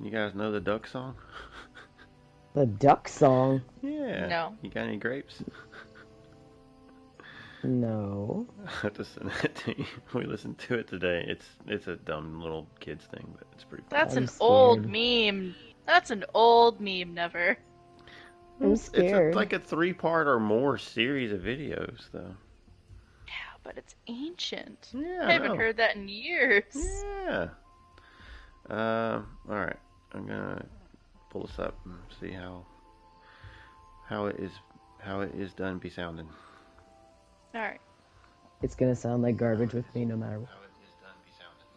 You guys know the duck song? The duck song? Yeah. No. You got any grapes? No. I have to send it to you. We listened to it today. It's a dumb little kids thing, but it's pretty fun. That's I'm an old scared. meme. That's an old meme, never. I'm It's scared. like a 3-part or more series of videos, though. Yeah, but it's ancient. Yeah, I I haven't know. heard that in years. Yeah. All right. I'm gonna pull this up and see how it is done be sounding. Alright. It's gonna sound like garbage with me no matter what. How it is done be sounding.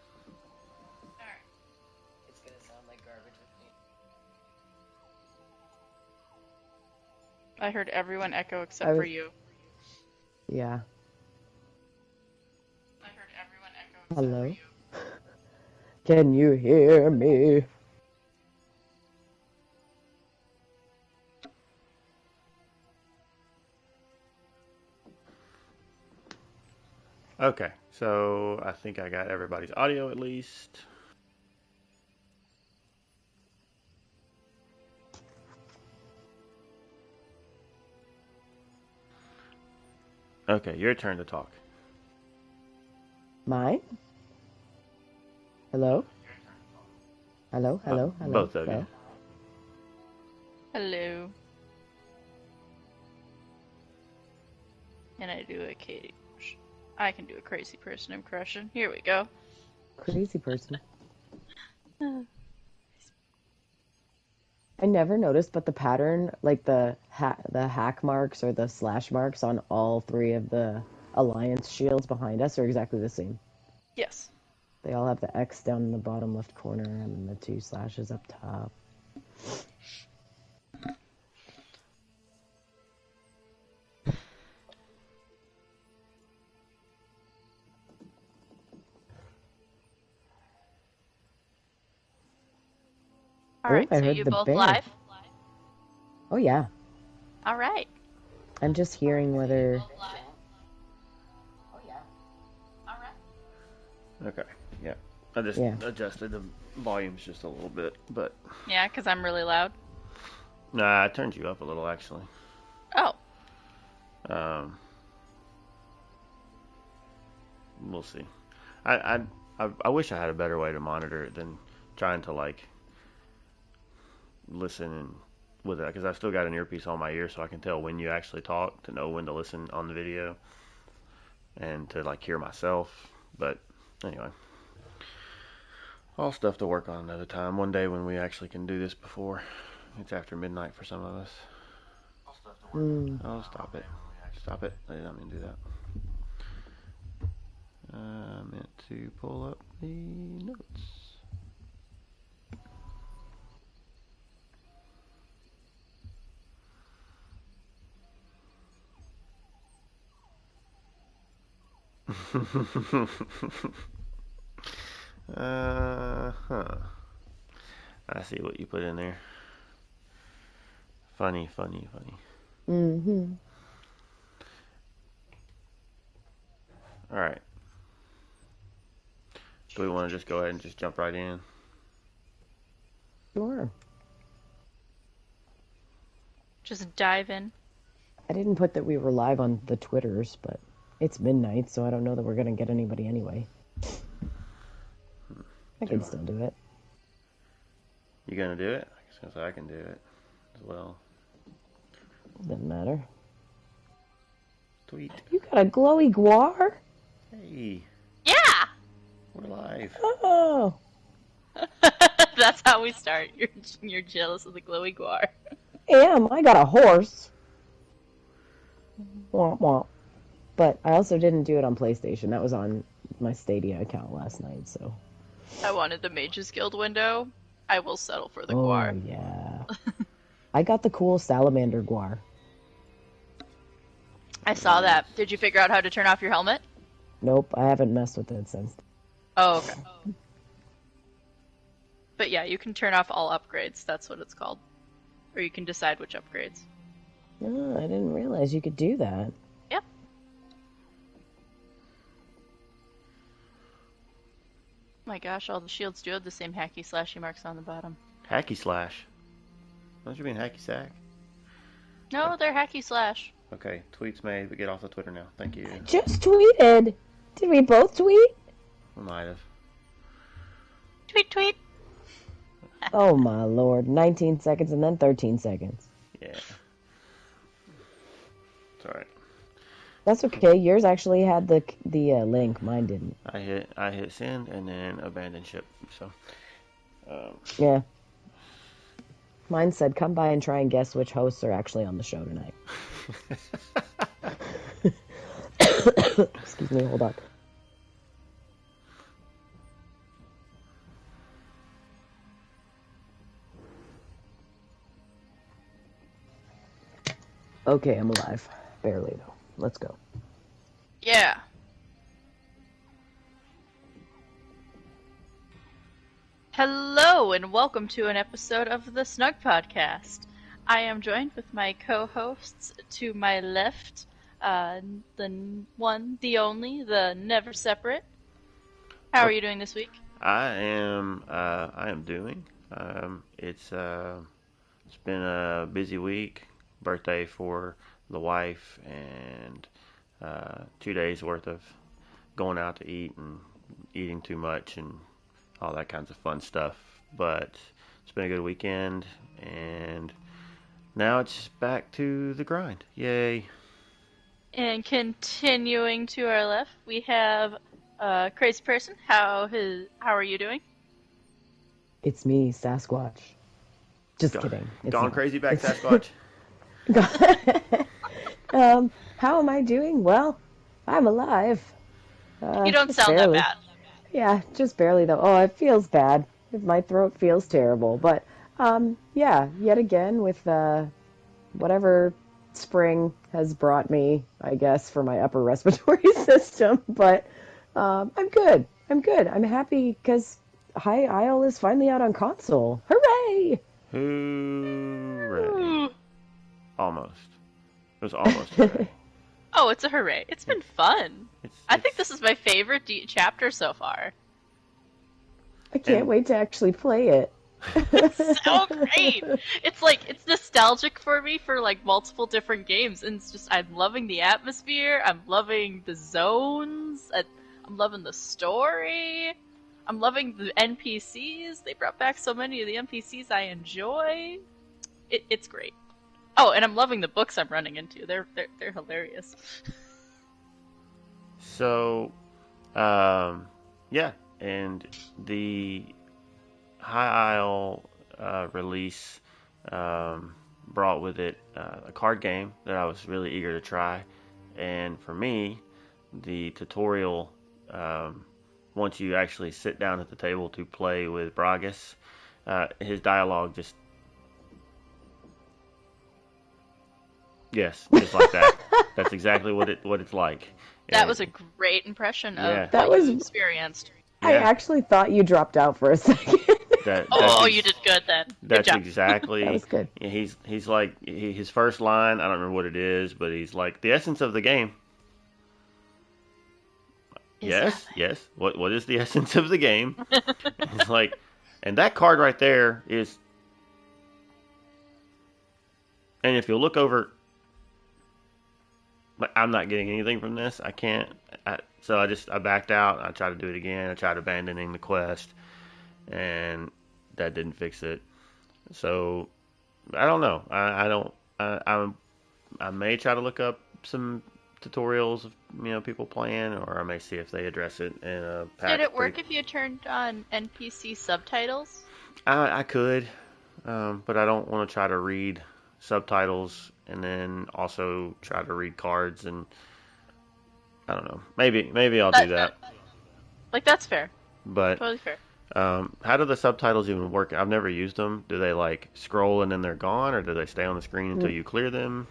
Alright. It's gonna sound like garbage with me. I heard everyone echo except for you. Yeah. I heard everyone echo except Hello? for you. Can you hear me? Okay, so I think I got everybody's audio at least. Okay, your turn to talk. Mine? Hello? Hello? Hello? Hello? Both of you. Hello? Hello. And I do a Katie. I can do a crazy person impression. Here we go. Crazy person. I never noticed, but the pattern, like the hack marks or the slash marks on all 3 of the alliance shields behind us are exactly the same. Yes. They all have the X down in the bottom left corner and the 2 slashes up top. Alright, I so heard you the both bear. live? Oh yeah. Alright. I'm just hearing whether... Oh yeah. Alright. Okay, yeah. I just adjusted the volumes just a little bit, but... Yeah, because I'm really loud? Nah, I turned you up a little, actually. Oh. We'll see. I wish I had a better way to monitor it than trying to, like, listen and with it, because I've still got an earpiece on my ear so I can tell when you actually talk, to know when to listen on the video and to like hear myself. But anyway, all stuff to work on another time. One day when we actually can do this before it's after midnight for some of us. Oh, stop it. Stop it. I did not mean to do that. I meant to pull up the notes. I see what you put in there. Funny. Mm-hmm. Alright. Do we want to just go ahead and just jump right in? Sure. Just dive in. I didn't put that we were live on the Twitters, but it's midnight, so I don't know that we're going to get anybody anyway. I can still do it. You gonna do it? I was gonna say I can do it as well. Doesn't matter. Tweet. You got a glowy guar? Hey. Yeah! We're live. Oh! That's how we start. You're jealous of the glowy guar. I got a horse. Womp womp. But I also didn't do it on PlayStation. That was on my Stadia account last night, so... I wanted the Mage's Guild window. I will settle for the guar. Oh, yeah. I got the cool salamander guar. I saw that. Did you figure out how to turn off your helmet? Nope, I haven't messed with it since. Oh, okay. But yeah, you can turn off all upgrades. That's what it's called. Or you can decide which upgrades. Oh, I didn't realize you could do that. Yep. My gosh, all the shields do have the same hacky slashy marks on the bottom. Hacky slash. Don't you mean hacky sack? No, they're hacky slash. Okay, tweets made, but get off the Twitter now. Thank you. Just tweeted. Did we both tweet? We might have. Tweet, tweet. Oh my lord. 19 seconds and then 13 seconds. Yeah. It's alright. That's okay. Yours actually had the link. Mine didn't. I hit send and then abandon ship. So. Yeah. Mine said, come by and try and guess which hosts are actually on the show tonight. Excuse me, hold on. Okay, I'm alive. Barely, though. Let's go. Yeah. Hello, and welcome to an episode of the Snugpod Cast. I am joined with my co-hosts to my left, the one, the only, the never separate. How are you doing this week? I am doing. It's been a busy week. Birthday for the wife, and 2 days worth of going out to eat and eating too much and all that kinds of fun stuff. But it's been a good weekend, and now it's back to the grind. Yay! And continuing to our left, we have Crazy Person. How are you doing? It's me, Sasquatch. Just kidding. It's Gone not. crazy back, Sasquatch. How am I doing? Well, I'm alive. You don't just sound barely. that bad. Yeah, just barely though. Oh, it feels bad. My throat feels terrible. But yeah, yet again with whatever spring has brought me, I guess, for my upper respiratory system. But I'm good. I'm happy because High Isle is finally out on console. Hooray! Hooray! Almost. It was almost hooray. Oh, it's a hooray. It's been fun. I think this is my favorite chapter so far. I can't wait to actually play it. It's so great. It's nostalgic for me for like multiple different games, and it's just I'm loving the atmosphere. I'm loving the zones. I'm loving the story. I'm loving the NPCs. They brought back so many of the NPCs I enjoy. It's great. Oh, and I'm loving the books I'm running into. They're hilarious. So, yeah, and the High Isle release brought with it a card game that I was really eager to try, and for me, the tutorial, once you actually sit down at the table to play with Bragas, his dialogue just just like that. That's exactly what it's like. That was a great impression of that what was you experienced. I actually thought you dropped out for a second. You did good then. That's exactly. That was good. He's like his first line. I don't remember what it is, but he's like the essence of the game. Yes. What is the essence of the game? It's like, and that card right there is. And if you look over, I'm not getting anything from this. I can't. So I backed out. I tried to do it again. I tried abandoning the quest, and that didn't fix it. So I don't know. I may try to look up some tutorials of people playing, or I may see if they address it in a patch. Did it work if you turned on NPC subtitles? I could, but I don't want to try to read subtitles and then also try to read cards, and I don't know. Maybe I'll do that. That's fair. But totally fair. How do the subtitles even work? I've never used them. Do they like scroll and then they're gone, or do they stay on the screen until you clear them?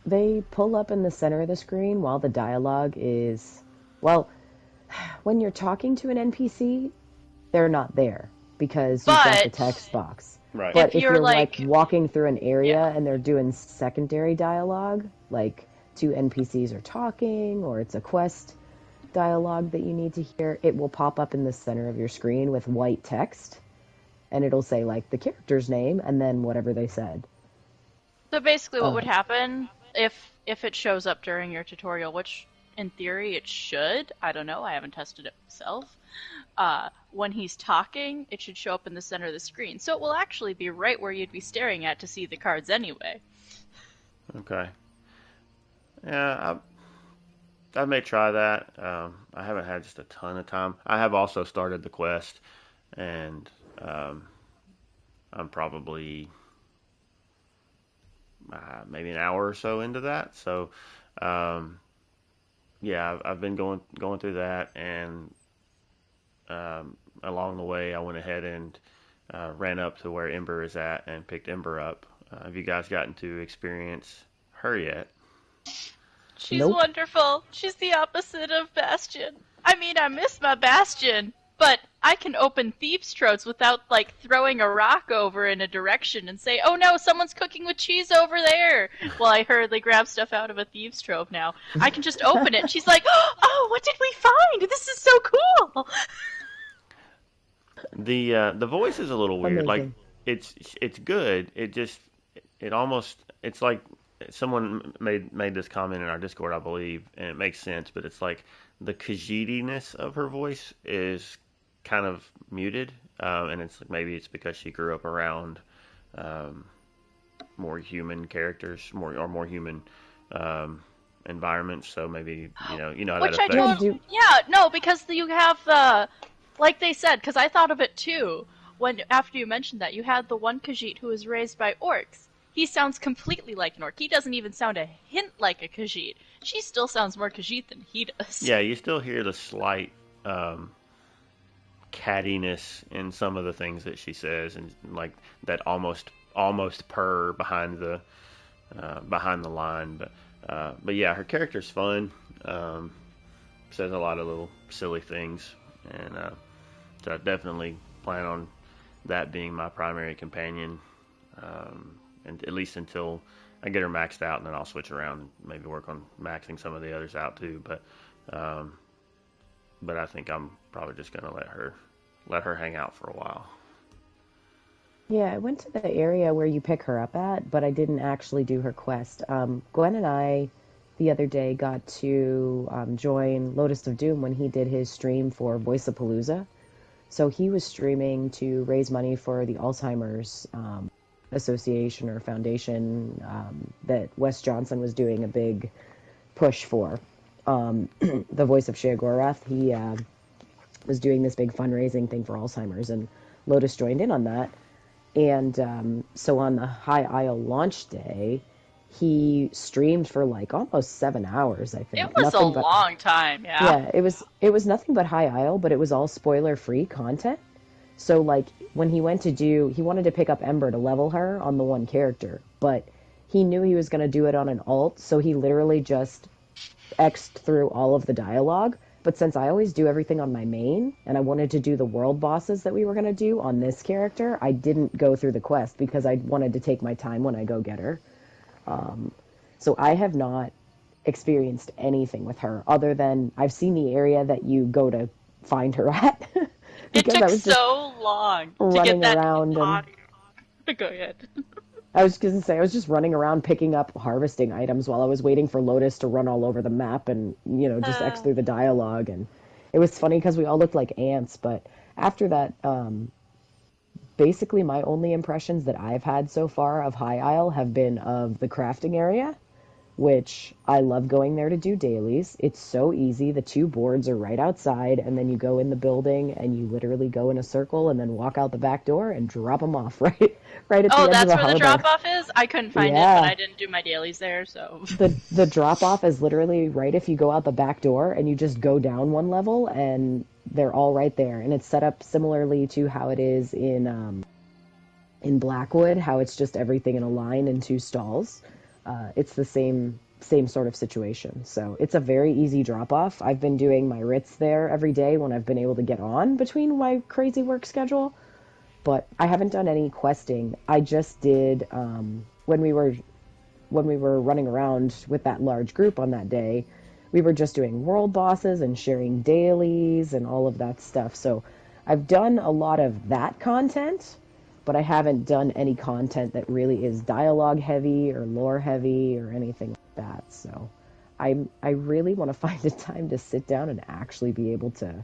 They pull up in the center of the screen while the dialogue is, well, when you're talking to an NPC, they're not there because you've got the text box. Right. But if you're like walking through an area and they're doing secondary dialogue, like two NPCs are talking or it's a quest dialogue that you need to hear, it will pop up in the center of your screen with white text. and it'll say like the character's name and then whatever they said. So basically, what Uh, would happen if it shows up during your tutorial, which in theory it should. I don't know. I haven't tested it myself. When he's talking, it should show up in the center of the screen. So it will actually be right where you'd be staring at to see the cards anyway. Okay. Yeah, I may try that. I haven't had just a ton of time. I have also started the quest, and I'm probably maybe an hour or so into that. So, um, yeah, I've been going through that, and along the way, I went ahead and ran up to where Ember is at and picked Ember up. Have you guys gotten to experience her yet? She's nope. wonderful. She's the opposite of Bastion. I mean, I miss my Bastion, but I can open Thieves' Throats without, like, throwing a rock over in a direction and say, oh no, someone's cooking with cheese over there, while I hurriedly grab stuff out of a Thieves' Trove now. I can just open it, and she's like, oh, what did we find? This is so cool! The voice is a little weird. Like Amazing. it's good. It almost it's like someone made this comment in our Discord, I believe, and it makes sense. But it's like the Khajiit-ness of her voice is kind of muted, and it's like maybe it's because she grew up around um, more human characters, more human environments. So maybe you know how that Which I Yeah, affects. totally, yeah, no, because you have the, like they said, because I thought of it too, when, after you mentioned that, you had the one Khajiit who was raised by orcs. He sounds completely like an orc. He doesn't even sound a hint like a Khajiit. She still sounds more Khajiit than he does. Yeah, you still hear the slight um, cattiness in some of the things that she says, and like that almost purr behind the line. But yeah, her character's fun. Um, Says a lot of little silly things, and so I definitely plan on that being my primary companion, and at least until I get her maxed out, and then I'll switch around and maybe work on maxing some of the others out too. Um, but I think I'm probably just gonna let her hang out for a while. Yeah, I went to the area where you pick her up at, but I didn't actually do her quest. Gwen and I, the other day, got to join Lotus of Doom when he did his stream for Voice of Palooza. So he was streaming to raise money for the Alzheimer's association or foundation that Wes Johnson was doing a big push for. The voice of Sheogorath, he was doing this big fundraising thing for Alzheimer's, and Lotus joined in on that. And so on the High Isle launch day, he streamed for like almost 7 hours, I It think. was a Nothing but long time, yeah. yeah, it was nothing but High Isle, but it was all spoiler free content. So like when he wanted to pick up Ember to level her on the one character, but he knew he was going to do it on an alt, so he literally just X'd through all of the dialogue. But since I always do everything on my main, and I wanted to do the world bosses that we were going to do on this character, I didn't go through the quest because I wanted to take my time when I go get her. So I have not experienced anything with her other than I've seen the area that you go to find her at It because took I was just so long to get running that around and body. Go ahead. I was going to say I was just running around picking up harvesting items while I was waiting for Lotus to run all over the map and just X through the dialogue, and it was funny because we all looked like ants. But after that, basically my only impressions that I've had so far of High Isle have been of the crafting area, which I love going there to do dailies. It's so easy. The two boards are right outside, and then you go in the building and you literally go in a circle and then walk out the back door and drop them off right at the Oh, edge of that's the where the harbor. drop off is? I couldn't find it, but Yeah. I didn't do my dailies there, so. The drop off is literally right if you go out the back door and you just go down one level and they're all right there. And it's set up similarly to how it is in Blackwood, how it's just everything in a line in two stalls. It's the same sort of situation. So it's a very easy drop off. I've been doing my writs there every day when I've been able to get on between my crazy work schedule, but I haven't done any questing. I just did when we were running around with that large group on that day. We were just doing world bosses and sharing dailies and all of that stuff. So I've done a lot of that content, but I haven't done any content that really is dialogue heavy or lore heavy or anything like that. So I really want to find a time to sit down and actually be able to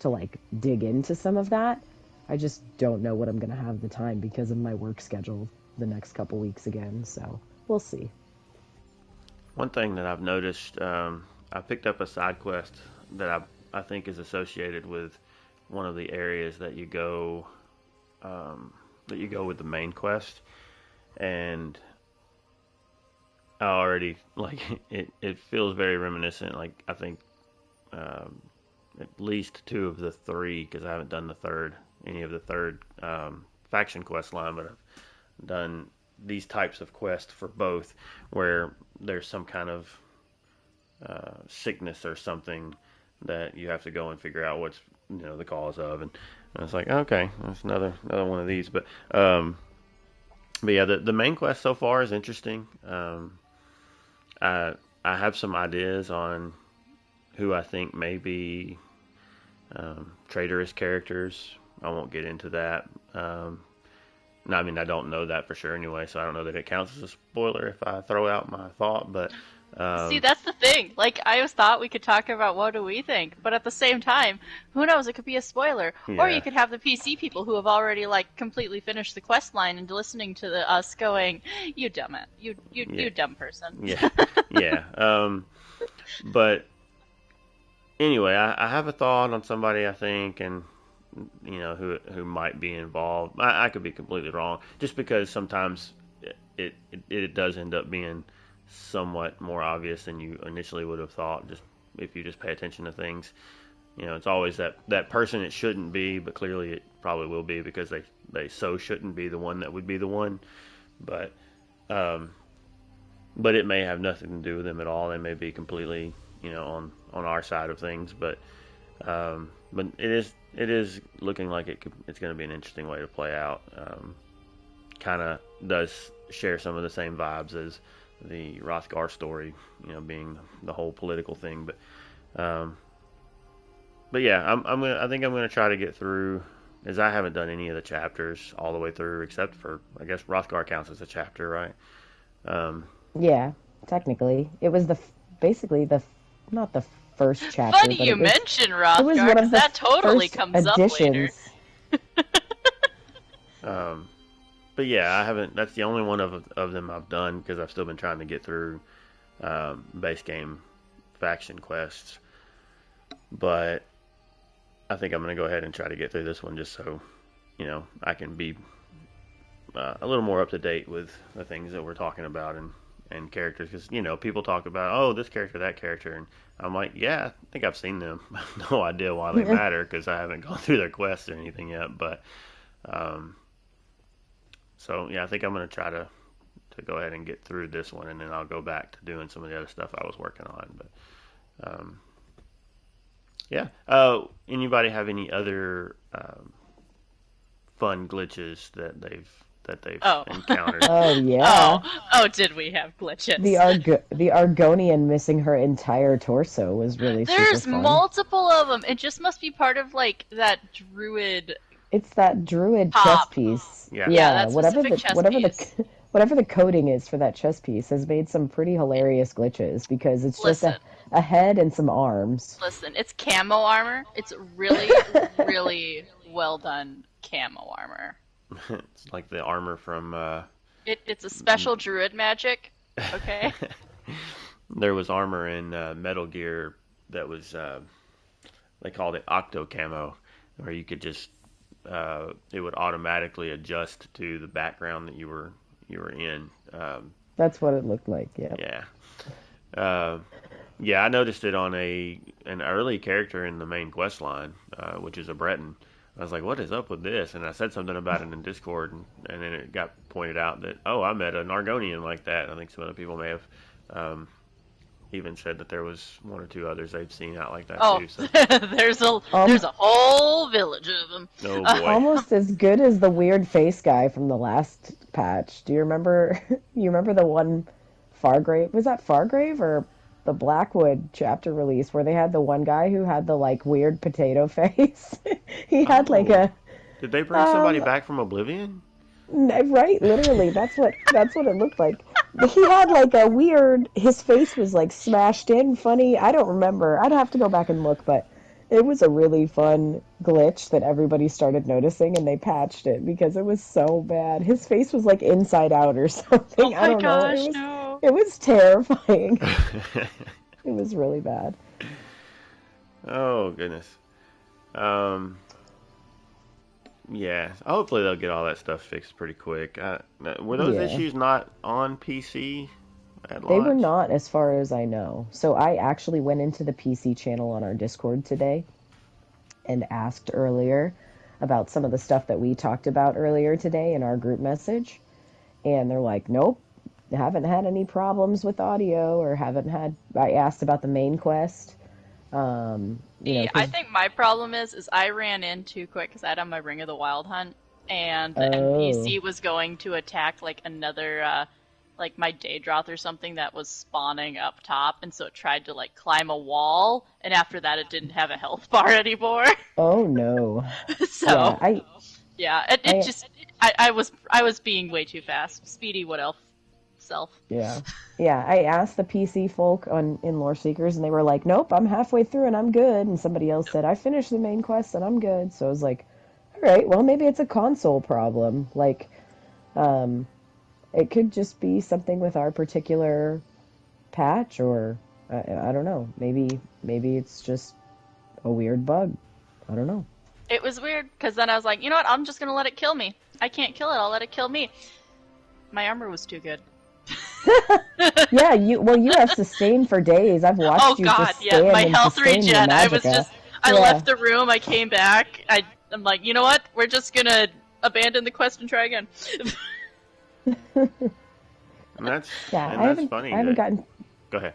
like dig into some of that. I just don't know what I'm going to have the time because of my work schedule the next couple weeks again. So we'll see. One thing that I've noticed, I picked up a side quest that I think is associated with one of the areas that you go with the main quest, and I already like it feels very reminiscent. Like I think at least two of the three, because I haven't done any of the third faction quest line, but I've done these types of quests for both, where there's some kind of sickness or something that you have to go and figure out what's the cause of, and I was like, okay, that's another one of these, but yeah, the main quest so far is interesting. I I have some ideas on who I think may be traitorous characters. I won't get into that. No, I mean, I don't know that for sure anyway, so I don't know that it counts as a spoiler if I throw out my thought, but See, that's the thing. Like, I always thought we could talk about what do we think, but at the same time, who knows? It could be a spoiler, or yeah, you could have the PC people who have already like completely finished the quest line and listening to us going, "You dumb it, yeah, you dumb person." yeah, yeah. But anyway, I have a thought on somebody I think, and who might be involved. I could be completely wrong, just because sometimes it does end up being somewhat more obvious than you initially would have thought. Just if you just pay attention to things, it's always that person it shouldn't be, but clearly it probably will be because they so shouldn't be the one that would be the one. But um, but it may have nothing to do with them at all. They may be completely on our side of things, but it is looking like it's going to be an interesting way to play out. Kind of does share some of the same vibes as the Rothgar story, being the whole political thing. But yeah, I think I'm gonna try to get through, as I haven't done any of the chapters all the way through, except for I guess Rothgar counts as a chapter, right? Um, Yeah, technically, it was basically not the first chapter, Funny but you mention it was Rothgar, one because of the that totally first comes up later. additions. um, but yeah, I haven't. That's the only one of them I've done because I've still been trying to get through base game faction quests. But I think I'm gonna go ahead and try to get through this one just so I can be a little more up to date with the things that we're talking about and characters, because people talk about, oh, this character, that character, and I'm like, yeah, I think I've seen them. I have no idea why they matter because I haven't gone through their quests or anything yet. But um, so yeah, I think I'm gonna try to go ahead and get through this one, and then I'll go back to doing some of the other stuff I was working on. But yeah, anybody have any other fun glitches that they've Oh. encountered? Oh yeah, Did we have glitches? the Argonian missing her entire torso was really There's super fun. multiple of them. It just must be part of like that druid It's that druid chess top. piece. Yeah. Yeah, that whatever specific chess whatever piece. whatever the coding is for that chess piece has made some pretty hilarious glitches because it's just Listen, a head and some arms. listen. It's camo armor. It's really, really well done camo armor. It's like the armor from It's a special druid magic. Okay. there was armor in Metal Gear that was they called it octo camo, where you could just it would automatically adjust to the background that you were in. That's what it looked like. Yeah. Yeah. Uh, yeah, I noticed it on an early character in the main quest line, which is a Breton. I was like, what is up with this? And I said something about it in Discord, and then it got pointed out that, oh, I met an Argonian like that. I think some other people may have even said that there was one or two others they've seen out like that Oh, too. So, there's a whole village of them. oh boy. Almost as good as the weird face guy from the last patch. Do you remember? You remember the one Fargrave? Was that Fargrave or the Blackwood chapter release where they had the one guy who had the like weird potato face. He had like Oh, a did they bring somebody um back from Oblivion? right, literally that's what it looked like. He had like a weird, his face was like smashed in funny. I don't remember. I'd have to go back and look, but it was a really fun glitch that everybody started noticing and they patched it because it was so bad. His face was like inside out or Oh something. I my don't know. gosh, no. It was terrifying. It was really bad. Oh goodness. Um, yeah. Hopefully they'll get all that stuff fixed pretty quick. Were those Yeah. issues not on PC at They were launch? not, as far as I know. So I actually went into the PC channel on our Discord today and asked earlier about some of the stuff that we talked about earlier today in our group message. And they're like, nope, haven't had any problems with audio or haven't had. I asked about the main quest. See, I Because, think my problem is I ran in too quick because I had on my Ring of the Wild hunt, and the oh, NPC was going to attack like another, like my Daedroth or something that was spawning up top, and so it tried to like climb a wall, and after that it didn't have a health bar anymore. oh no. Yeah, So yeah, it I, just I was being way too fast. Speedy, what else? Self. Yeah. Yeah, I asked the PC folk in Lore Seekers and they were like, "Nope, I'm halfway through and I'm good." And somebody else said, "I finished the main quest and I'm good." So I was like, "All right, well maybe it's a console problem. Like um it could just be something with our particular patch or I don't know. Maybe it's just a weird bug. I don't know." It was weird because then I was like, you know what? I'm just gonna let it kill me. I can't kill it. I'll let it kill me. My armor was too good. Yeah, you have sustain for days. I've Oh watched you god, just yeah, stand my and health sustain your regen. I was magicka. just, I Yeah. left the room, I came back, I'm like, you know what? We're just gonna abandon the quest and try again. And that's Yeah, and that's funny I haven't that. gotten. Go ahead.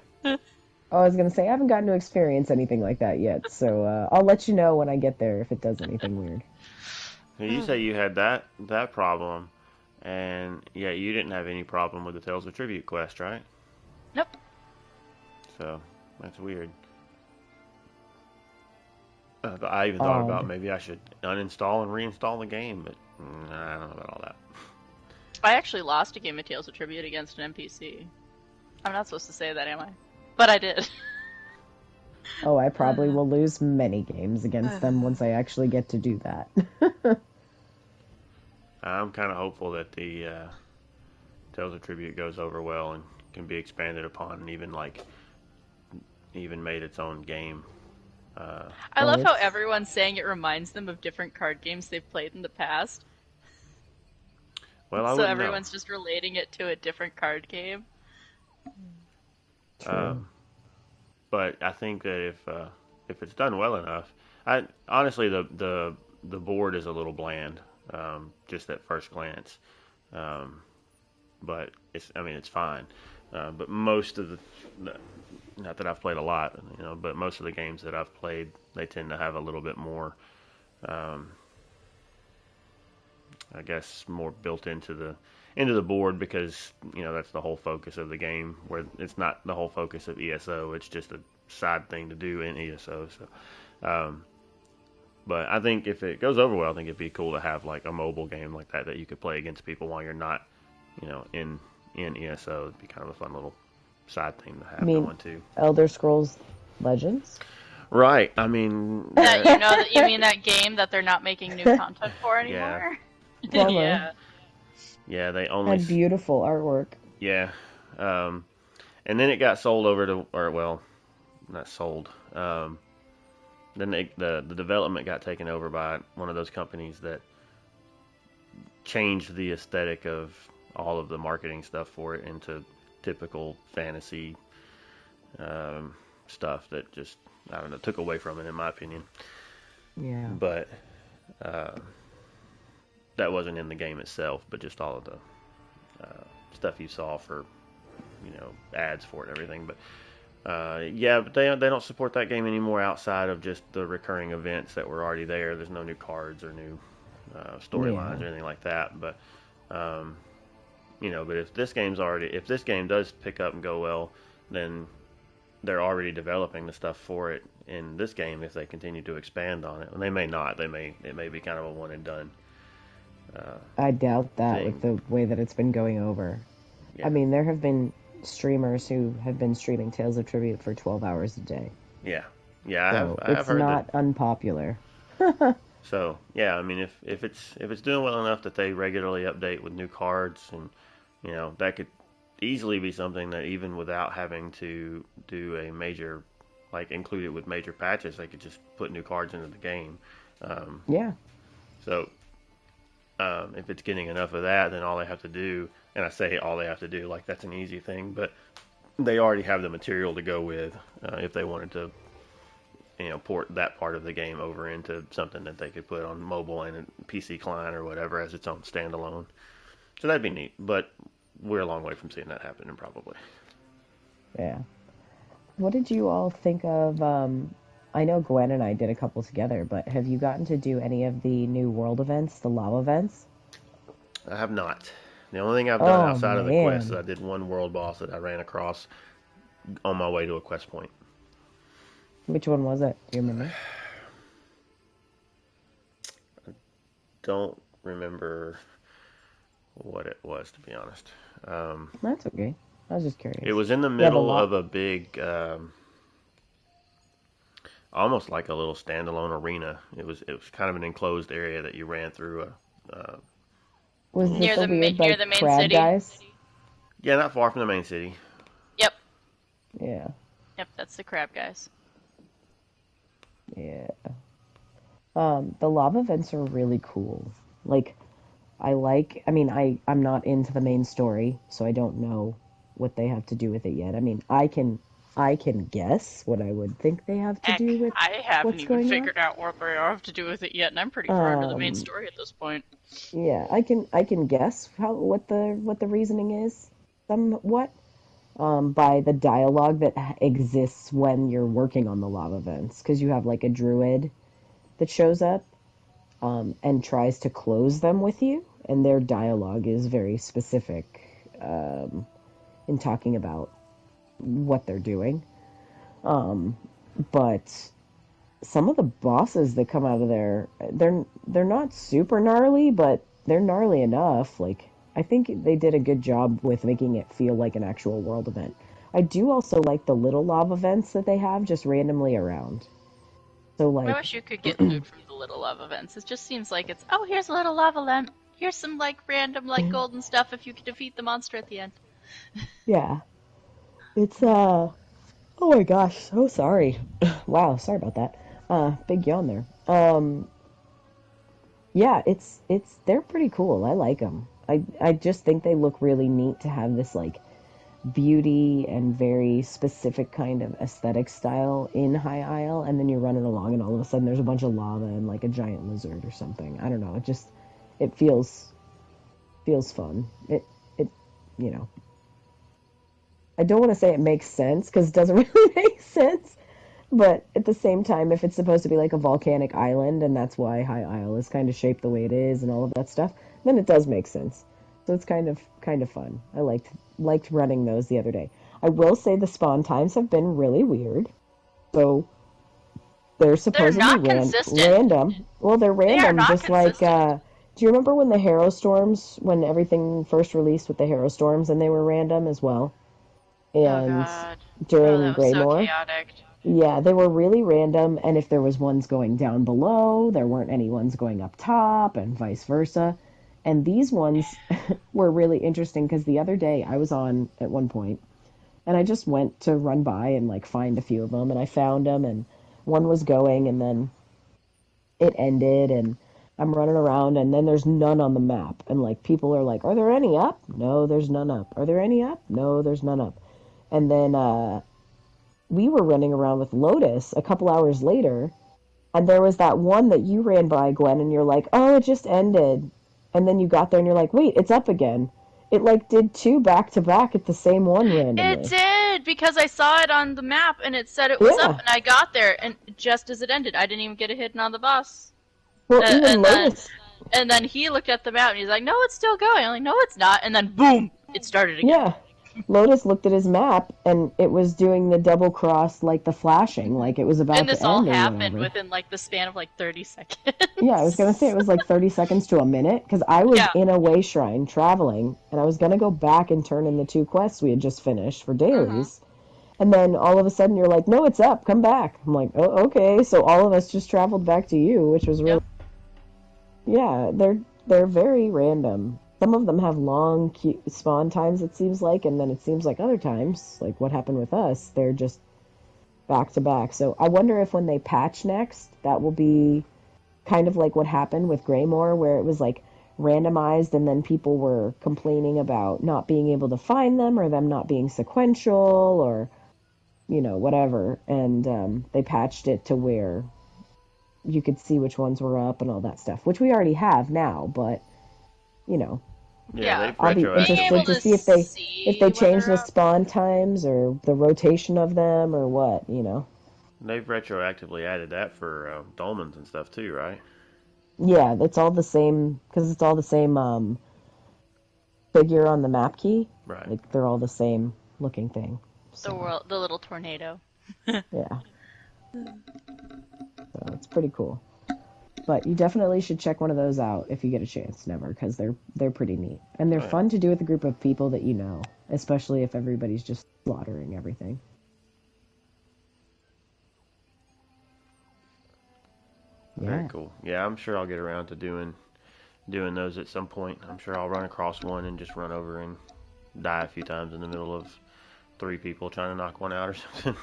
Oh, I was gonna say I haven't gotten to experience anything like that yet, so I'll let you know when I get there if it does anything weird. So you say you had that problem, and yeah, you didn't have any problem with the Tales of Tribute quest, right? Nope. So that's weird. I even thought about Odd. maybe I should uninstall and reinstall the game, but I don't know about all that. I actually lost a game of Tales of Tribute against an NPC. I'm not supposed to say that, am I? But I did. Oh, I probably will lose many games against them once I actually get to do that. I'm kind of hopeful that the Tales of Tribute goes over well and can be expanded upon, and even made its own game. I Well, love how it's everyone's saying it reminds them of different card games they've played in the past. Well, I So wouldn't know. everyone's just relating it to a different card game. true. But I think that if it's done well enough, I honestly the board is a little bland, just at first glance. Um, but it's fine. But most of not that I've played a lot, but most of the games that I've played, they tend to have a little bit more, um, I guess, more built into the board because that's the whole focus of the game. Where it's not the whole focus of ESO; it's just a side thing to do in ESO. So, but I think if it goes over well, I think it'd be cool to have like a mobile game like that you could play against people while you're not, in ESO. It'd be kind of a fun little side thing to I have mean, going too. Elder Scrolls Legends? Right. I mean, That you know that you mean that game that they're not making new content for yeah, anymore? Bummer. Yeah. yeah. They only, Had beautiful artwork. yeah. Um, and then it got sold over to, or well, not sold. Then the development got taken over by one of those companies that changed the aesthetic of all of the marketing stuff for it into typical fantasy stuff that just, I don't know, took away from it in my opinion. Yeah. But uh, that wasn't in the game itself, but just all of the stuff you saw for ads for it and everything. But yeah, but they don't support that game anymore outside of just the recurring events that were already there. There's no new cards or new storylines Yeah. or anything like that. But but if this game does pick up and go well, then they're already developing the stuff for it in this game if they continue to expand on it. And they may not. It may be kind of a one and done I doubt that with thing. the way that it's been going over. Yeah. I mean, there have been streamers who have been streaming Tales of Tribute for 12 hours a day. Yeah. Yeah, So I have it's heard not that. unpopular. So yeah, I mean, if it's doing well enough that they regularly update with new cards, and that could easily be something that even without having to do a major, like include it with major patches, they could just put new cards into the game. Um, Yeah. so if it's getting enough of that, then all they have to do, and I say all they have to do, like that's an easy thing, but they already have the material to go with if they wanted to port that part of the game over into something that they could put on mobile and a PC client or whatever as its own standalone. So that'd be neat, but we're a long way from seeing that happening probably. Yeah. What did you all think of? I know Gwen and I did a couple together, but have you gotten to do any of the new world events, the lava events? I have not. The only thing I've done Oh, outside of the quest is man. I did one world boss that I ran across on my way to a quest point. Which one was it? Do you remember? Don't remember what it was, to be honest. That's okay. I was just curious. It was in the Yeah, the middle of a big, almost like a little standalone arena. It was kind of an enclosed area that you ran through. Was this Near the weird, near like, the main crab city. guys? Yeah, not far from the main city. Yep. Yeah. Yep, that's the crab guys. Yeah. The lava vents are really cool. Like, I mean, I'm not into the main story, so I don't know what they have to do with it yet. I mean, I can guess what I would think they have to Heck, do with I haven't what's even going on. figured out what they have to do with it yet, and I'm pretty far into the main Um, story at this point. yeah, I can guess what the reasoning is somewhat by the dialogue that exists when you're working on the lava vents, because you have like a druid that shows up and tries to close them with you, and their dialogue is very specific in talking about what they're doing. But some of the bosses that come out of there, they're not super gnarly, but they're gnarly enough. Like, I think they did a good job with making it feel like an actual world event. I do also like the little lava vents that they have just randomly around. So I like, wish you could get loot from the little lava vents. It just seems like it's, oh, here's a little lava lamp. Here's some, like, random, like, golden stuff if you could defeat the monster at the end. yeah, it's oh my gosh, so sorry. Wow, sorry about that. Big yawn there. Yeah, they're pretty cool. I like them. I just think they look really neat to have this like beauty and very specific kind of aesthetic style in High Isle, and then you're running along and all of a sudden there's a bunch of lava and like a giant lizard or something. I don't know. It feels fun. It you know. I don't want to say it makes sense because it doesn't really make sense. But at the same time, if it's supposed to be like a volcanic island, and that's why High Isle is kind of shaped the way it is, and all of that stuff, then it does make sense. So it's kind of fun. I liked running those the other day. I will say the spawn times have been really weird. So they're They're supposedly not consistent. random. Well, they're They are random, not just like. consistent. Do you remember when the Harrow Storms, when everything first released with the Harrow Storms, and they were random as well? Oh And god. Oh, during that was so Greymore. chaotic. Yeah, they were really random, and if there was ones going down below, there weren't any ones going up top, and vice versa. And these ones were really interesting because the other day I was on at one point, and I just went to run by and like find a few of them, and I found them, and one was going, and then it ended, and I'm running around, and then there's none on the map, and like people are like, "Are there any up?" No, there's none up. Are there any up? No, there's none up. And then we were running around with Lotus a couple hours later, and there was that one that you ran by, Gwen, and you're like, oh, it just ended. And then you got there and you're like, wait, it's up again. It like did two back to back at the same one It randomly. did, because I saw it on the map and it said it was Yeah. up, and I got there, and just as it ended, I didn't even get a hit on the boss. Well, even And then Lotus. and then he looked at the map and he's like, no, it's still going. I'm like, no, it's not. And then boom, it started again. Yeah. Lotus looked at his map and it was doing the double cross, like the flashing, like it was about And to this all end or happened whatever. within like the span of like 30 Yeah, I was gonna say it seconds. was like 30 seconds to a minute because I was Yeah. in a way shrine traveling and I was gonna go back and turn in the 2 quests we had just finished for Mm-hmm. dailies. And then all of a sudden you're like, no, it's up, come back. I'm like, oh, okay. So all of us just traveled back to you, which was really, Yep. yeah, they're very random. Some of them have long spawn times, it seems like, and then it seems like other times, like what happened with us, they're just back to back. So I wonder if when they patch next, that will be kind of like what happened with Greymore, where it was like randomized and then people were complaining about not being able to find them or them not being sequential or, whatever. And they patched it to where you could see which ones were up and all that stuff, which we already have now, but, you know, Yeah, Yeah. they've I'll be Being interested able to retroactively. to see if they see when change they're the up. spawn times or the rotation of them or what. They've retroactively added that for dolmens and stuff too, right? Yeah, it's all the same because it's all the same figure on the map key. Right. Like they're all the same looking thing. So The little tornado. yeah, so it's pretty cool. But you definitely should check one of those out if you get a chance, never, because they're pretty neat and they're Oh, yeah. fun to do with a group of people that you know, especially if everybody's just slaughtering everything. Very Yeah. cool. Yeah, I'm sure I'll get around to doing those at some point. I'm sure I'll run across one and just run over and die a few times in the middle of three people trying to knock one out or something.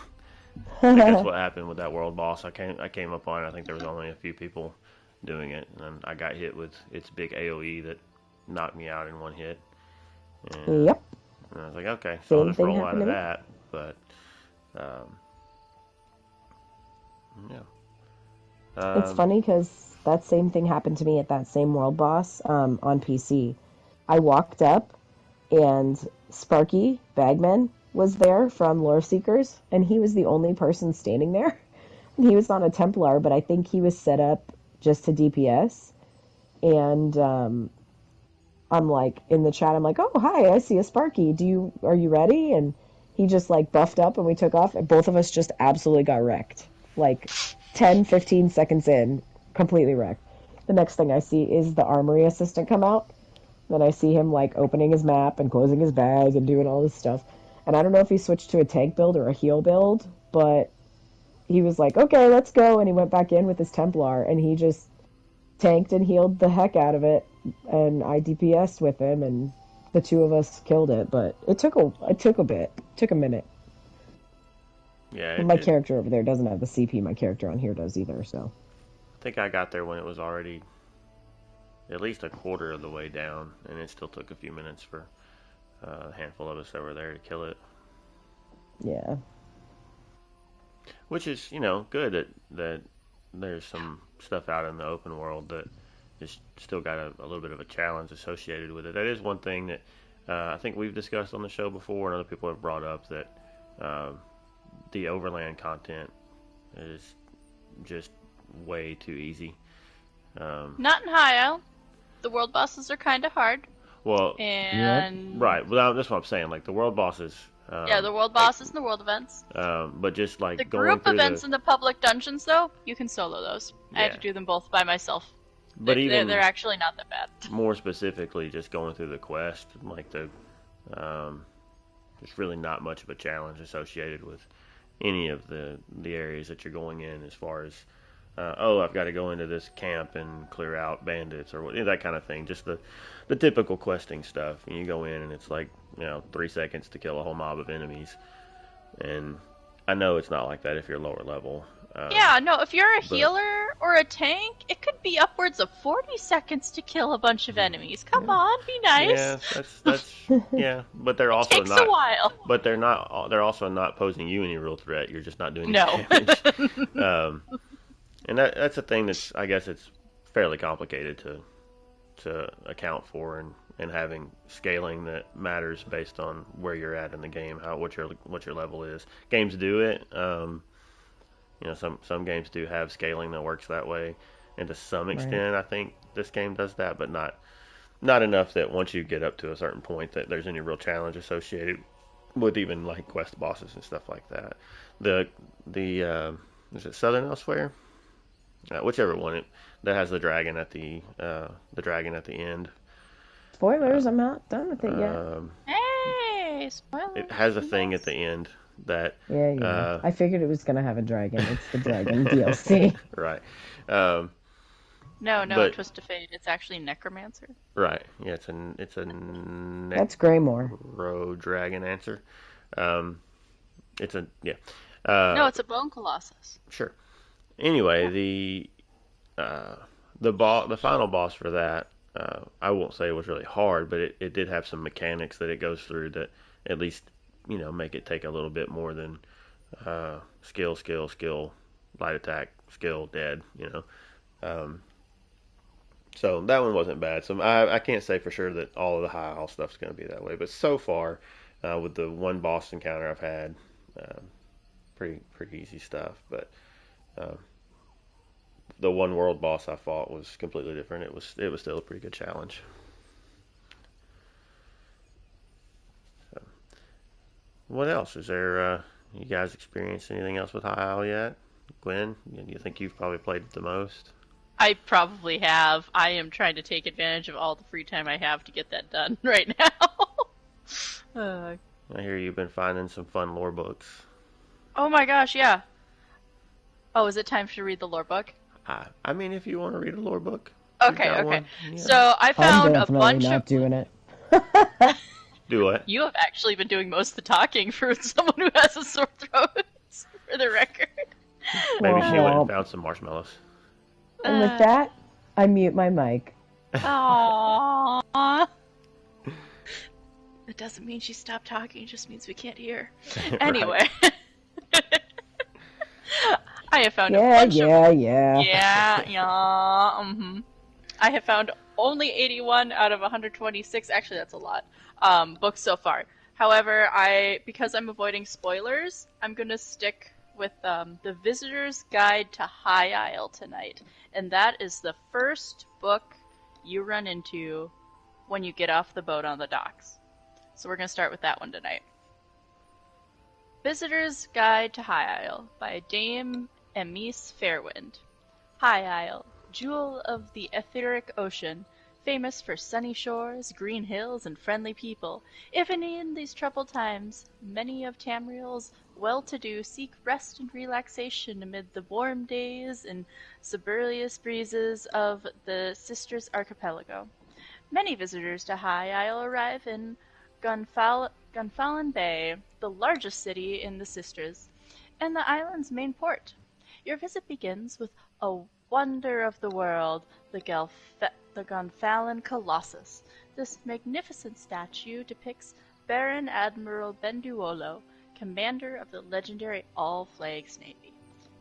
I think that's what happened with that world boss. I came up on it. I think there was only a few people doing it, and then I got hit with its big AOE that knocked me out in one hit. And, Yep. and I was like, okay, so I'll Same just thing roll out happened of to me. that. But yeah, It's um, funny because that same thing happened to me at that same world boss on PC. I walked up and Sparky Bagman was there from Lore Seekers, and he was the only person standing there. He was on a Templar, but I think he was set up just to DPS. And I'm like in the chat, I'm like, "Oh, hi, I see a Sparky. Are you ready?" And he just like buffed up, and we took off, and both of us just absolutely got wrecked. Like 10, 15 seconds in, completely wrecked. The next thing I see is the armory assistant come out. Then I see him like opening his map and closing his bag and doing all this stuff. And I don't know if he switched to a tank build or a heal build, but he was like, "Okay, let's go," and he went back in with his Templar, and he just tanked and healed the heck out of it, and I DPS'd with him, and the two of us killed it. But it took a minute. yeah. And my character over there doesn't have the CP my character on here does either. So I think I got there when it was already at least a quarter of the way down, and it still took a few minutes for a handful of us that were there to kill it. yeah, Which is, good that there's some stuff out in the open world that is still got a little bit of a challenge associated with it. That is one thing that I think we've discussed on the show before, and other people have brought up that uh, the overland content is just way too easy. Not in High Isle. The world bosses are kind of hard. Well, And right. Well, that's what I'm saying. Like the world bosses. yeah, the world bosses and the world events. But just The like going group through events the and the public dungeons, though, you can solo those. I had yeah. to do them both by myself. But They're actually not that bad. more specifically, just going through the quest, like um, there's really not much of a challenge associated with any of the areas that you're going in, as far as I've got to go into this camp and clear out bandits or that kind of thing. Just the typical questing stuff. And you go in and it's like 3 seconds to kill a whole mob of enemies. And I know it's not like that if you're lower level. Yeah, no, if you're a healer or a tank, it could be upwards of 40 seconds to kill a bunch of enemies. Come on, be nice. Yeah, that's yeah, but they're also Takes not. a while. But they're not. They're also not posing you any real threat. You're just not doing No. any damage. And that's a thing that's, I guess, it's fairly complicated to account for, and having scaling that matters based on where you're at in the game, what your level is. Games do it. Some games do have scaling that works that way, and to some extent, I think this game does that, but not enough that once you get up to a certain point that there's any real challenge associated with even like quest bosses and stuff like that. The is it Southern Elsewhere? Whichever one that has the dragon at the end. Spoilers, Uh, I'm not done with it yet. Hey, it spoilers. has a thing at the end that Yeah. uh, I figured it was gonna have a dragon. It's the dragon DLC. right. Um, No, but Twist of Fate. It's actually Necromancer. right, yeah, it's a necro That's Greymore. dragon answer. Um, it's a yeah. No, Uh, it's a Bone Colossus. sure. Anyway, Yeah. uh, the final boss for that, I won't say it was really hard, but it did have some mechanics that it goes through that at least make it take a little bit more than skill, light attack, skill, dead. Um, so that one wasn't bad. So I can't say for sure that all of the high isle stuff's going to be that way, but so far with the one boss encounter I've had, uh, pretty easy stuff. But uh, the one world boss I fought was completely different. It was still a pretty good challenge. So, what else is there? You guys experienced anything else with High Isle yet? Gwen, you think you've probably played it the most? I probably have. I am trying to take advantage of all the free time I have to get that done right now. I hear you've been finding some fun lore books. Oh my gosh, yeah. Oh, is it time to read the lore book? I mean, if you want to read a lore book, you've Okay, got okay. one. Yeah. So I I'm found a definitely bunch not of. doing it. Do what? You have actually been doing most of the talking for someone who has a sore throat, for the record. Maybe she went and Womp. found some marshmallows. And with that, I mute my mic. Aww. It doesn't mean she stopped talking, it just means we can't hear. Right. Anyway. I have found a Yeah, bunch of... yeah. I have found only 81 out of 126, actually that's a lot, books so far. However, because I'm avoiding spoilers, I'm going to stick with The Visitor's Guide to High Isle tonight. And that is the first book you run into when you get off the boat on the docks. So we're going to start with that one tonight. Visitor's Guide to High Isle by Dame Emise Fairwind. High Isle, jewel of the etheric ocean, famous for sunny shores, green hills, and friendly people. Even in these troubled times, many of Tamriel's well-to-do seek rest and relaxation amid the warm days and suburbious breezes of the Sisters Archipelago. Many visitors to High Isle arrive in Gunfallen Bay, the largest city in the Sisters, and the island's main port. Your visit begins with a wonder of the world, the Gunfallen Colossus. This magnificent statue depicts Baron Admiral Benduolo, commander of the legendary All-Flags Navy.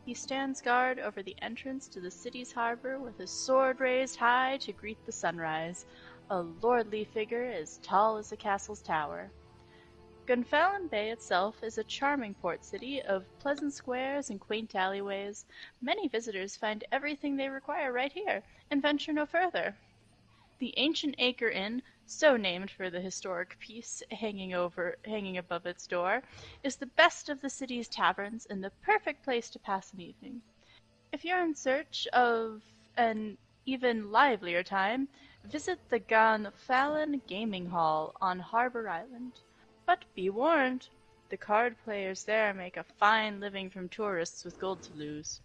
He stands guard over the entrance to the city's harbor with his sword raised high to greet the sunrise, a lordly figure as tall as the castle's tower. Gunfallen Bay itself is a charming port city of pleasant squares and quaint alleyways. Many visitors find everything they require right here and venture no further. The Ancient Acre Inn, so named for the historic piece hanging above its door, is the best of the city's taverns and the perfect place to pass an evening. If you're in search of an even livelier time, visit the Gunfallen Gaming Hall on Harbor Island. But be warned, the card players there make a fine living from tourists with gold to lose.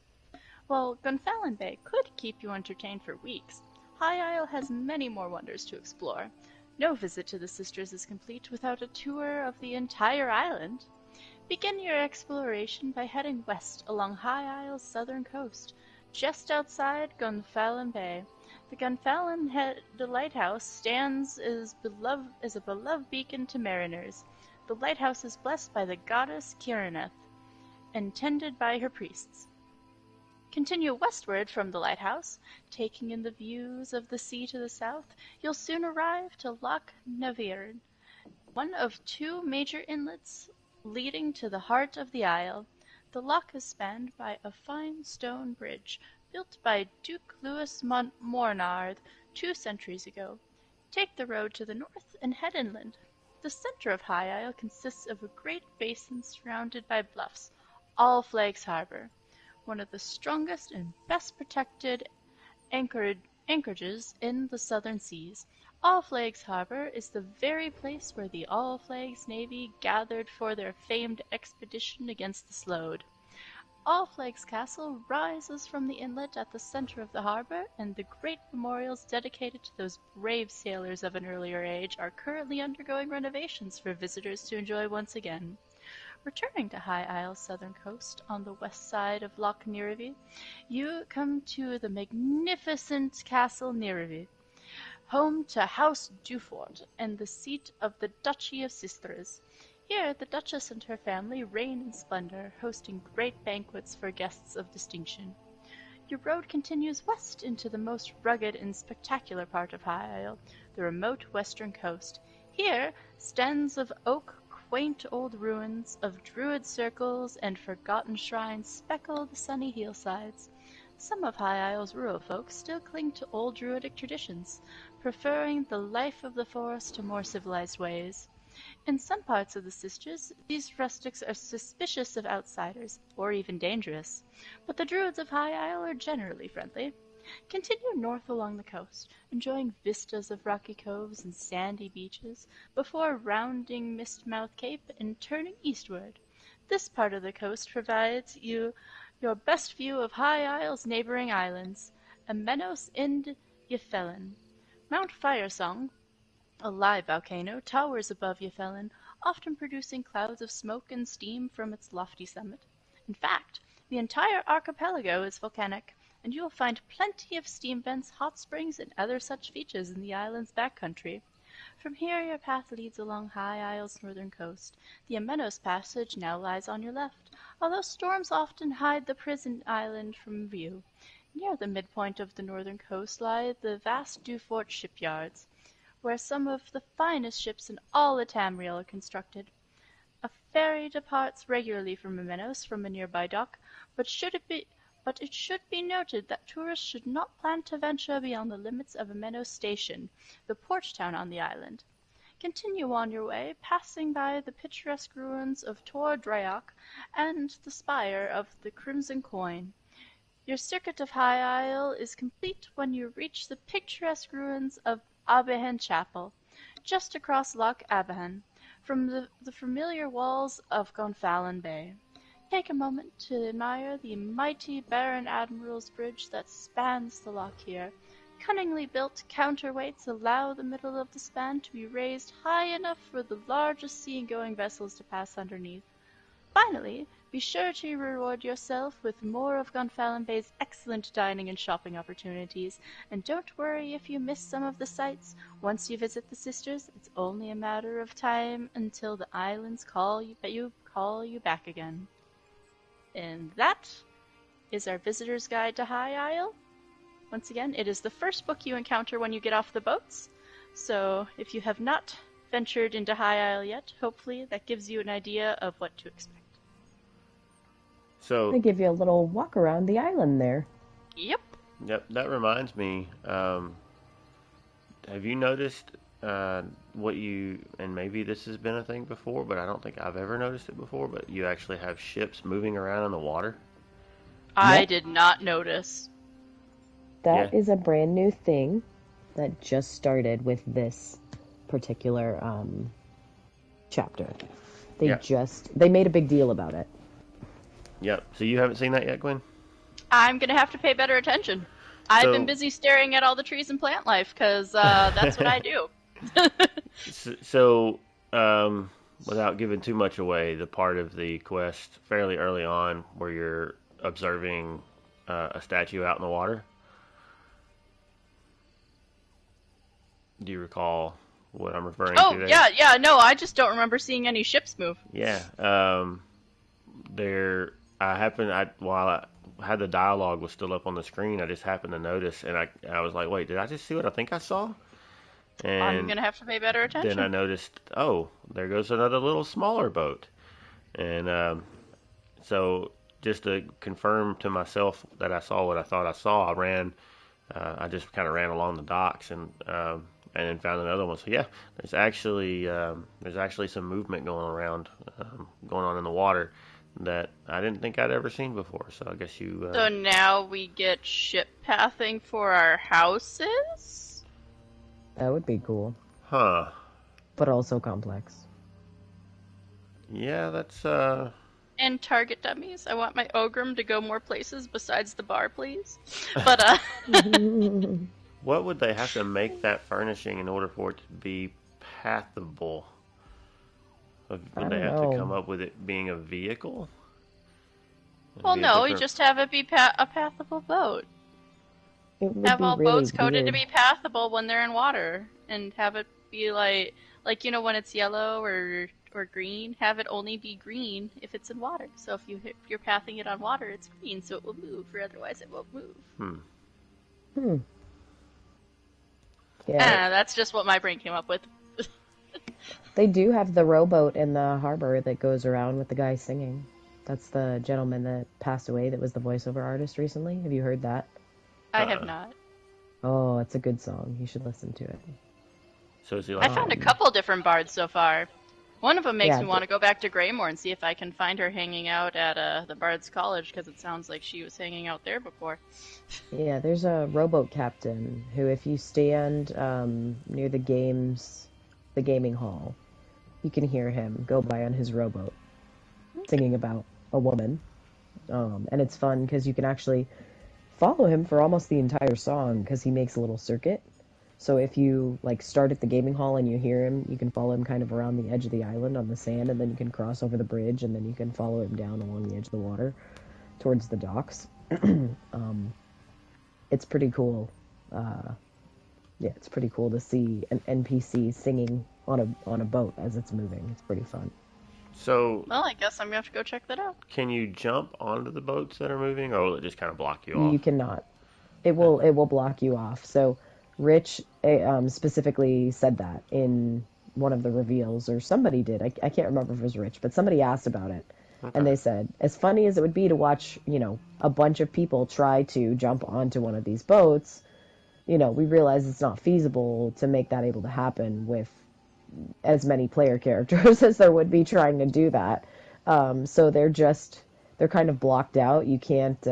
While Gunfallen Bay could keep you entertained for weeks, High Isle has many more wonders to explore. No visit to the Sisters is complete without a tour of the entire island. Begin your exploration by heading west along High Isle's southern coast, just outside Gunfallen Bay. The lighthouse stands as a beloved beacon to mariners. The lighthouse is blessed by the goddess Kirineth, and tended by her priests. Continue westward from the lighthouse, taking in the views of the sea to the south. You'll soon arrive to Loch Neviern, one of two major inlets leading to the heart of the isle. The loch is spanned by a fine stone bridge built by Duke Louis Mornard 2 centuries ago. Take the road to the north and head inland. The center of High Isle consists of a great basin surrounded by bluffs, all Flags Harbor, one of the strongest and best protected anchorages in the southern seas. All Flags Harbor is the very place where the All Flags Navy gathered for their famed expedition against the Slode. All Flags Castle rises from the inlet at the center of the harbor, and the great memorials dedicated to those brave sailors of an earlier age are currently undergoing renovations for visitors to enjoy once again. Returning to High Isle's southern coast on the west side of Loch Nerevi, you come to the magnificent Castle Nerevi, home to House Dufort and the seat of the Duchy of Sistres. Here the Duchess and her family reign in splendor, hosting great banquets for guests of distinction. Your road continues west into the most rugged and spectacular part of High Isle, the remote western coast. Here, stands of oak, quaint old ruins of druid circles and forgotten shrines speckle the sunny hillsides. Some of High Isle's rural folk still cling to old druidic traditions, preferring the life of the forest to more civilized ways. In some parts of the Sisters, these rustics are suspicious of outsiders, or even dangerous, but the druids of High Isle are generally friendly. Continue north along the coast, enjoying vistas of rocky coves and sandy beaches, before rounding Mistmouth Cape and turning eastward. This part of the coast provides you your best view of High Isle's neighboring islands, Amenos and Yfelin. Mount Firesong, a live volcano, towers above Yfelin, often producing clouds of smoke and steam from its lofty summit. In fact, the entire archipelago is volcanic, and you will find plenty of steam vents, hot springs, and other such features in the island's backcountry. From here your path leads along High Isle's northern coast. The Amenos Passage now lies on your left, although storms often hide the prison island from view. Near the midpoint of the northern coast lie the vast Dufort shipyards, where some of the finest ships in all of Tamriel are constructed. A ferry departs regularly from Amenos from a nearby dock, but it should be noted that tourists should not plan to venture beyond the limits of Amenos Station, the port town on the island. Continue on your way, passing by the picturesque ruins of Tor Draoch and the spire of the Crimson Coin. Your circuit of High Isle is complete when you reach the picturesque ruins of Abehan Chapel, just across Loch Abehan, from the familiar walls of Gonfalon Bay. Take a moment to admire the mighty Baron Admiral's Bridge that spans the loch here. Cunningly built counterweights allow the middle of the span to be raised high enough for the largest sea-going vessels to pass underneath. Finally, be sure to reward yourself with more of Gonfalon Bay's excellent dining and shopping opportunities, and don't worry if you miss some of the sights. Once you visit the Sisters, it's only a matter of time until the islands call you back again. And that is our Visitor's Guide to High Isle. Once again, it is the first book you encounter when you get off the boats, so if you have not ventured into High Isle yet, hopefully that gives you an idea of what to expect. So They give you a little walk around the island there. Yep. that reminds me. Have you noticed what you, and maybe this has been a thing before, but I don't think I've ever noticed it before, but you actually have ships moving around in the water? I Yep. did not notice. That Yeah. is a brand new thing that just started with this particular chapter. They made a big deal about it. Yep. So you haven't seen that yet, Gwen? I'm gonna have to pay better attention. I've been busy staring at all the trees and plant life, because that's what I do. So, without giving too much away, the part of the quest fairly early on where you're observing a statue out in the water. Do you recall what I'm referring to there? yeah, no, I just don't remember seeing any ships move. Yeah. While I had the dialogue was still up on the screen, I just happened to notice, and I was like, wait, did I just see what I think I saw? And I'm gonna have to pay better attention. then I noticed, oh, there goes another little smaller boat. And so just to confirm to myself that I saw what I thought I saw, I just kind of ran along the docks and and then found another one. So yeah, there's actually some movement going around, going on in the water that I didn't think I'd ever seen before. So I guess you. So now we get ship pathing for our houses? That would be cool, Huh. but also complex. Yeah, that's And target dummies. I want my Ogrim to go more places besides the bar, please. But, What would they have to make that furnishing in order for it to be pathable? Would I they don't have to come know. up with it being a vehicle? It'd well, be a no, you different. just have it be a pathable boat. It would Have be all really boats coded to weird. be pathable when they're in water, and have it be like when it's yellow or green, have it only be green if it's in water. So if you're pathing it on water, it's green, so it will move, or otherwise it won't move. Hmm. Yeah, That's just what my brain came up with. they do have the rowboat in the harbor that goes around with the guy singing. That's the gentleman that passed away that was the voiceover artist recently. Have you heard that? I have Uh, not. Oh, it's a good song. You should listen to it. so is he I like? found a couple different bards so far. One of them makes Yeah, me want to go back to Greymore and see if I can find her hanging out at the Bard's College, because it sounds like she was hanging out there before. yeah, there's a rowboat captain who, if you stand near the gaming hall, you can hear him go by on his rowboat singing about a woman. And it's fun because you can actually follow him for almost the entire song because he makes a little circuit. So if you like start at the gaming hall and you hear him, you can follow him kind of around the edge of the island on the sand, and then you can cross over the bridge, and then you can follow him down along the edge of the water towards the docks. um, it's pretty cool. Yeah, it's pretty cool to see an NPC singing on a boat as it's moving. It's pretty fun. So Well, I guess I'm gonna have to go check that out. can you jump onto the boats that are moving, or will it just kind of block you You off? cannot. It will block you off. So Rich specifically said that in one of the reveals, or somebody did. I can't remember if it was Rich, but somebody asked about it, and Okay. they said, as funny as it would be to watch, a bunch of people try to jump onto one of these boats, we realize it's not feasible to make that able to happen with as many player characters as there would be trying to do that. So they're kind of blocked out. You can't.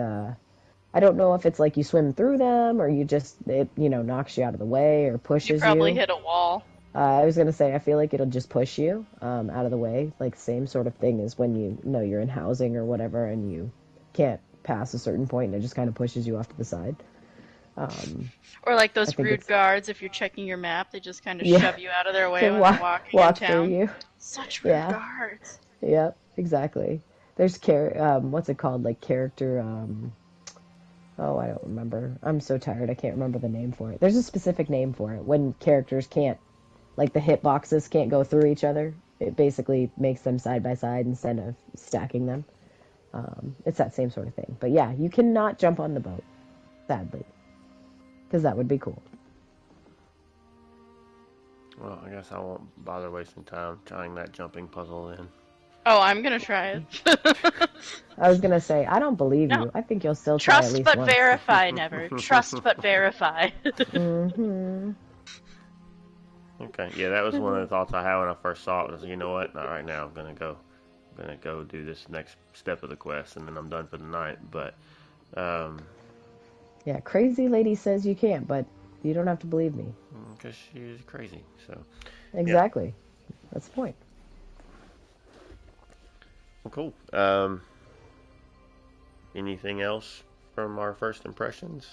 I don't know if it's like you swim through them or it knocks you out of the way or You pushes probably you. hit a wall. I was gonna say I feel like it'll just push you out of the way. Like same sort of thing as when you know you're in housing or whatever and you can't pass a certain point and it just kind of pushes you off to the side. Um, Or like I those think rude it's guards, if you're checking your map, they just kind of yeah shove you out of their way to when they're walk walking in walk through town. you. Such rude Yeah, guards. yep, exactly. There's what's it called? Like character oh, I don't remember. I'm so tired. I can't remember the name for it. There's a specific name for it. When characters can't, like the hitboxes can't go through each other, it basically makes them side by side instead of stacking them. It's that same sort of thing. But yeah, you cannot jump on the boat, sadly, because that would be cool. Well, I guess I won't bother wasting time trying that jumping puzzle then. Oh, I'm gonna try it. I was gonna say, I don't believe No. you. I think you'll still try at Trust least but once. verify, never. Trust but verify. Mm-hmm. Okay, yeah, that was one of the thoughts I had when I first saw it. Was you know what? Not right now. I'm gonna go do this next step of the quest, and then I'm done for the night. But um, Yeah, crazy lady says you can't, but you don't have to believe me. because she's crazy. So yeah, Exactly. That's the point. well, cool. Anything else from our first impressions?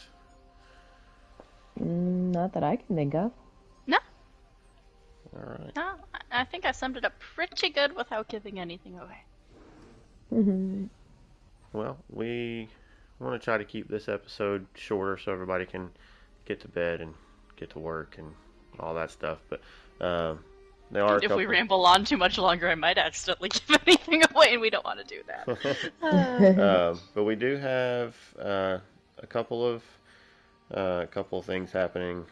Not that I can think of. No, All right. no, I think I summed it up pretty good without giving anything away. Mm-hmm. Well, we want to try to keep this episode shorter so everybody can get to bed and get to work and all that stuff. But there are a And if couple. we ramble on too much longer, I might accidentally give anything away, and we don't want to do that. But we do have a couple of things happening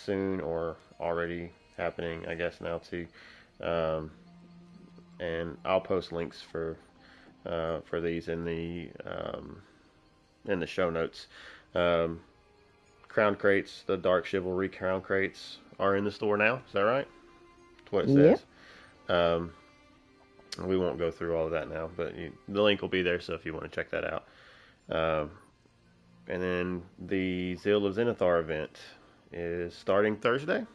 soon or already happening, I guess now too. And I'll post links for these in the show notes. Crown crates, the Dark Chivalry crown crates are in the store now. Is that right? That's what it Yep. says. Um, we won't go through all of that now, but the link will be there, so if you want to check that out. Um, and then the Zeal of Zenithar event is starting Thursday.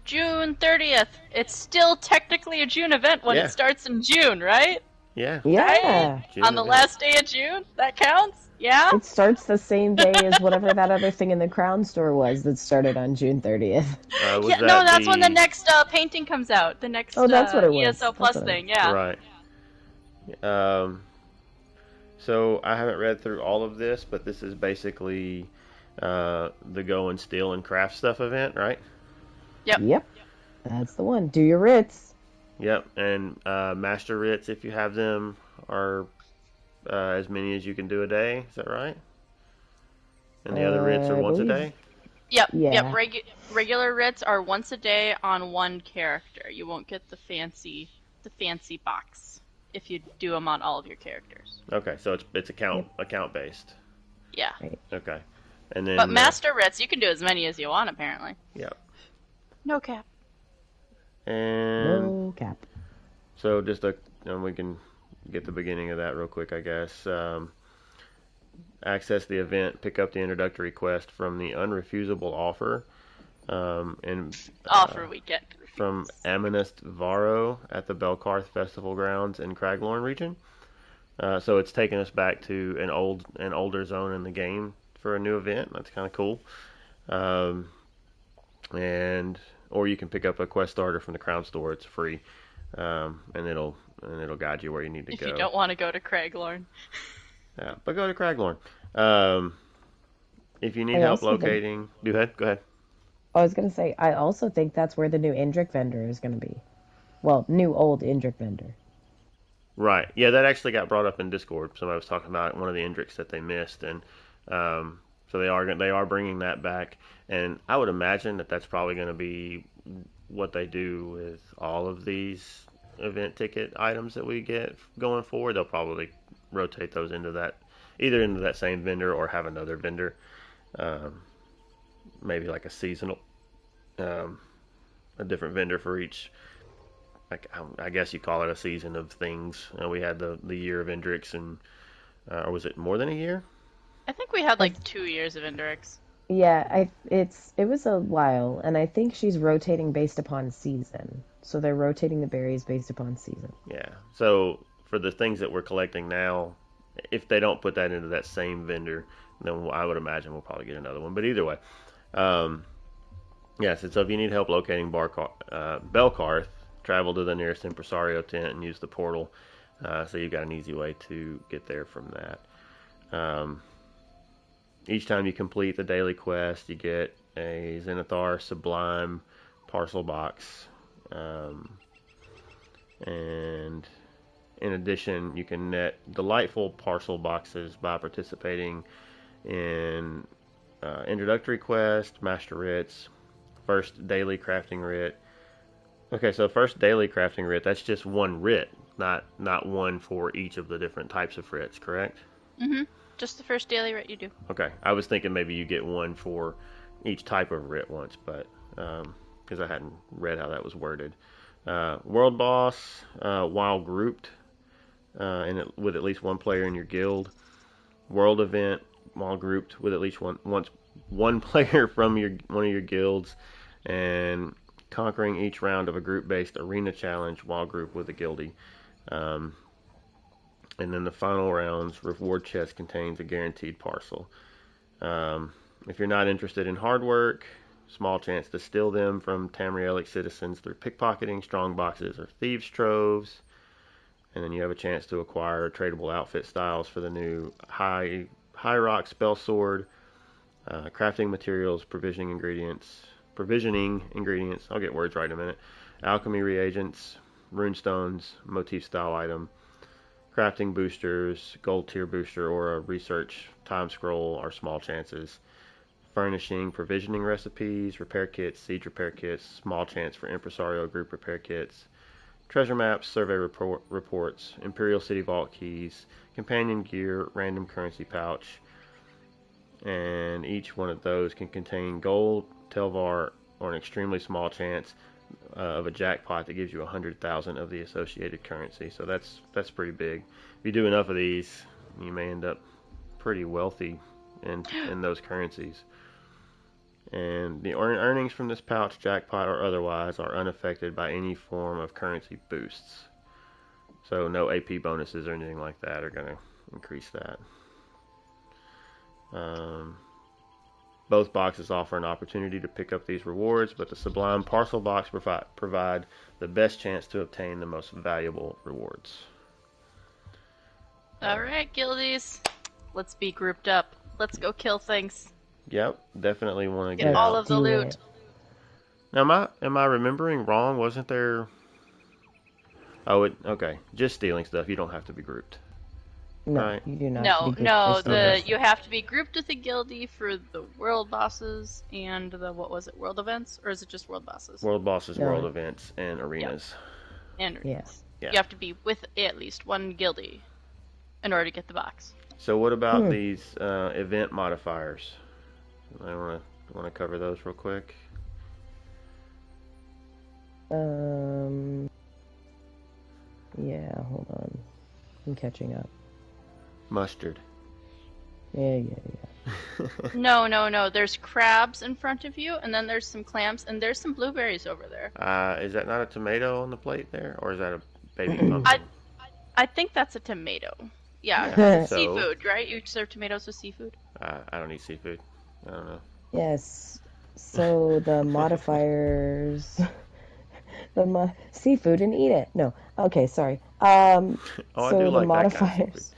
June 30th. It's still technically a June event when Yeah. it starts in June, right? Yeah. Yeah. Right? June On the event. last day of June? That counts? Yeah? It starts the same day as whatever that other thing in the Crown store was that started on June 30th. Was Yeah, that no, that's when the next painting comes out. The next Oh, that's what it was. ESO That's Plus what it thing, was. yeah. Right. So I haven't read through all of this, but this is basically the go and steal and craft stuff event, right? Yep. That's the one. Do your writs. Yep. And master writs, if you have them, are as many as you can do a day. Is that right? And the other writs are I once a believe- day. Yep, Yeah. yep. Regular writs are once a day on one character. You won't get the fancy box if you do them on all of your characters. Okay, so it's account based. Yeah. Right. Okay, and then But master writs, you can do as many as you want, apparently. Yep. No cap. And No cap. so and we can get the beginning of that real quick, I guess. Access the event, pick up the introductory quest from the unrefusable offer, and Offer weekend. from Amonist Varro at the Belkarth Festival Grounds in Craglorn region. So it's taking us back to an older zone in the game for a new event. That's kind of cool. Or you can pick up a quest starter from the Crown Store. It's free, and it'll guide you where you need to If go. you don't want to go to Craiglorn. Yeah, but go to Craglorn. If you need I help also think- locating, go ahead. I was going to say, I also think that's where the new Indrik vendor is going to be. Well, new old Indrik vendor. Right. Yeah, that actually got brought up in Discord. Somebody was talking about one of the Indriks that they missed, and so they are bringing that back. And I would imagine that that's probably going to be what they do with all of these event ticket items that we get going forward. They'll probably rotate those either into that same vendor or have another vendor, maybe like a seasonal, a different vendor for each. Like I guess you call it a season of things. We had the year of Indrix, and or was it more than a year? I think we had like 2 years of Indrix. Yeah, it was a while, and I think she's rotating based upon season. So they're rotating the berries based upon season. Yeah. So for the things that we're collecting now, if they don't put that into that same vendor, then I would imagine we'll probably get another one. But either way, yes. So if you need help locating Belkarth, travel to the nearest Impresario tent and use the portal. So you've got an easy way to get there from that. Each time you complete the daily quest, you get a Zenithar Sublime parcel box. And in addition, you can net delightful parcel boxes by participating in introductory quest, master writs, first daily crafting writ. Okay, so first daily crafting writ, that's just one writ, not one for each of the different types of writs, correct? Mm-hmm. Just the first daily writ you do. Okay, I was thinking maybe you get one for each type of writ once, but because I hadn't read how that was worded. World boss, while grouped, with at least one player in your guild. World event, while grouped with at least one player from one of your guilds, and conquering each round of a group-based arena challenge while grouped with a guildie. And then the final round's reward chest contains a guaranteed parcel. If you're not interested in hard work, small chance to steal them from Tamrielic citizens through pickpocketing, strong boxes, or thieves' troves. And then you have a chance to acquire tradable outfit styles for the new High Rock spell sword, crafting materials, provisioning ingredients. I'll get words right in a minute. Alchemy reagents, runestones, motif style item. Crafting boosters, gold tier booster, or a research time scroll are small chances. Furnishing, provisioning recipes, repair kits, siege repair kits, small chance for Impresario group repair kits. Treasure maps, survey reports, Imperial City Vault keys, companion gear, random currency pouch. And each one of those can contain gold, Telvar, or an extremely small chance of a jackpot that gives you 100,000 of the associated currency. So that's pretty big. If you do enough of these, you may end up pretty wealthy in those currencies. And the earnings from this pouch, jackpot or otherwise, are unaffected by any form of currency boosts. So no AP bonuses or anything like that are going to increase that. Both boxes offer an opportunity to pick up these rewards, but the Sublime Parcel Box provide the best chance to obtain the most valuable rewards. Alright, guildies. Let's be grouped up. Let's go kill things. Yep, definitely want to Get get all out. of the loot. Now, am I remembering wrong? Wasn't there... Oh, okay. Just stealing stuff. You don't have to be grouped. No, Right. you do not. You have to be grouped with a guildie for the world bosses and the, what was it, world events? Or is it just world bosses? World bosses, No. world events, and arenas. And Yes. Yeah. you have to be with at least one guildie in order to get the box. So what about these event modifiers? I want to cover those real quick. Yeah, hold on. I'm catching up. Mustard. Yeah. No. There's crabs in front of you, and then there's some clams, and there's some blueberries over there. Is that not a tomato on the plate there, or is that a baby pumpkin? I think that's a tomato. Yeah, Yeah, it's so- seafood, right? You serve tomatoes with seafood? I don't eat seafood. I don't know. Yes. So the modifiers, seafood and eat it. No. Okay, sorry. Oh, I So do the like that kind of modifiers.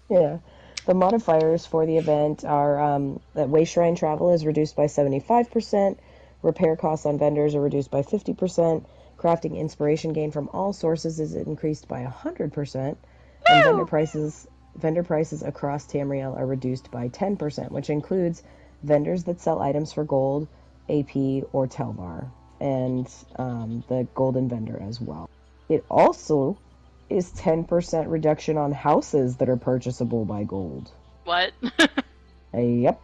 Yeah. The modifiers for the event are that Way Shrine travel is reduced by 75%, repair costs on vendors are reduced by 50%, crafting inspiration gain from all sources is increased by 100%, and vendor prices across Tamriel are reduced by 10%, which includes vendors that sell items for gold, AP, or Telvar, and the golden vendor as well. It also is 10% reduction on houses that are purchasable by gold. What? Yep.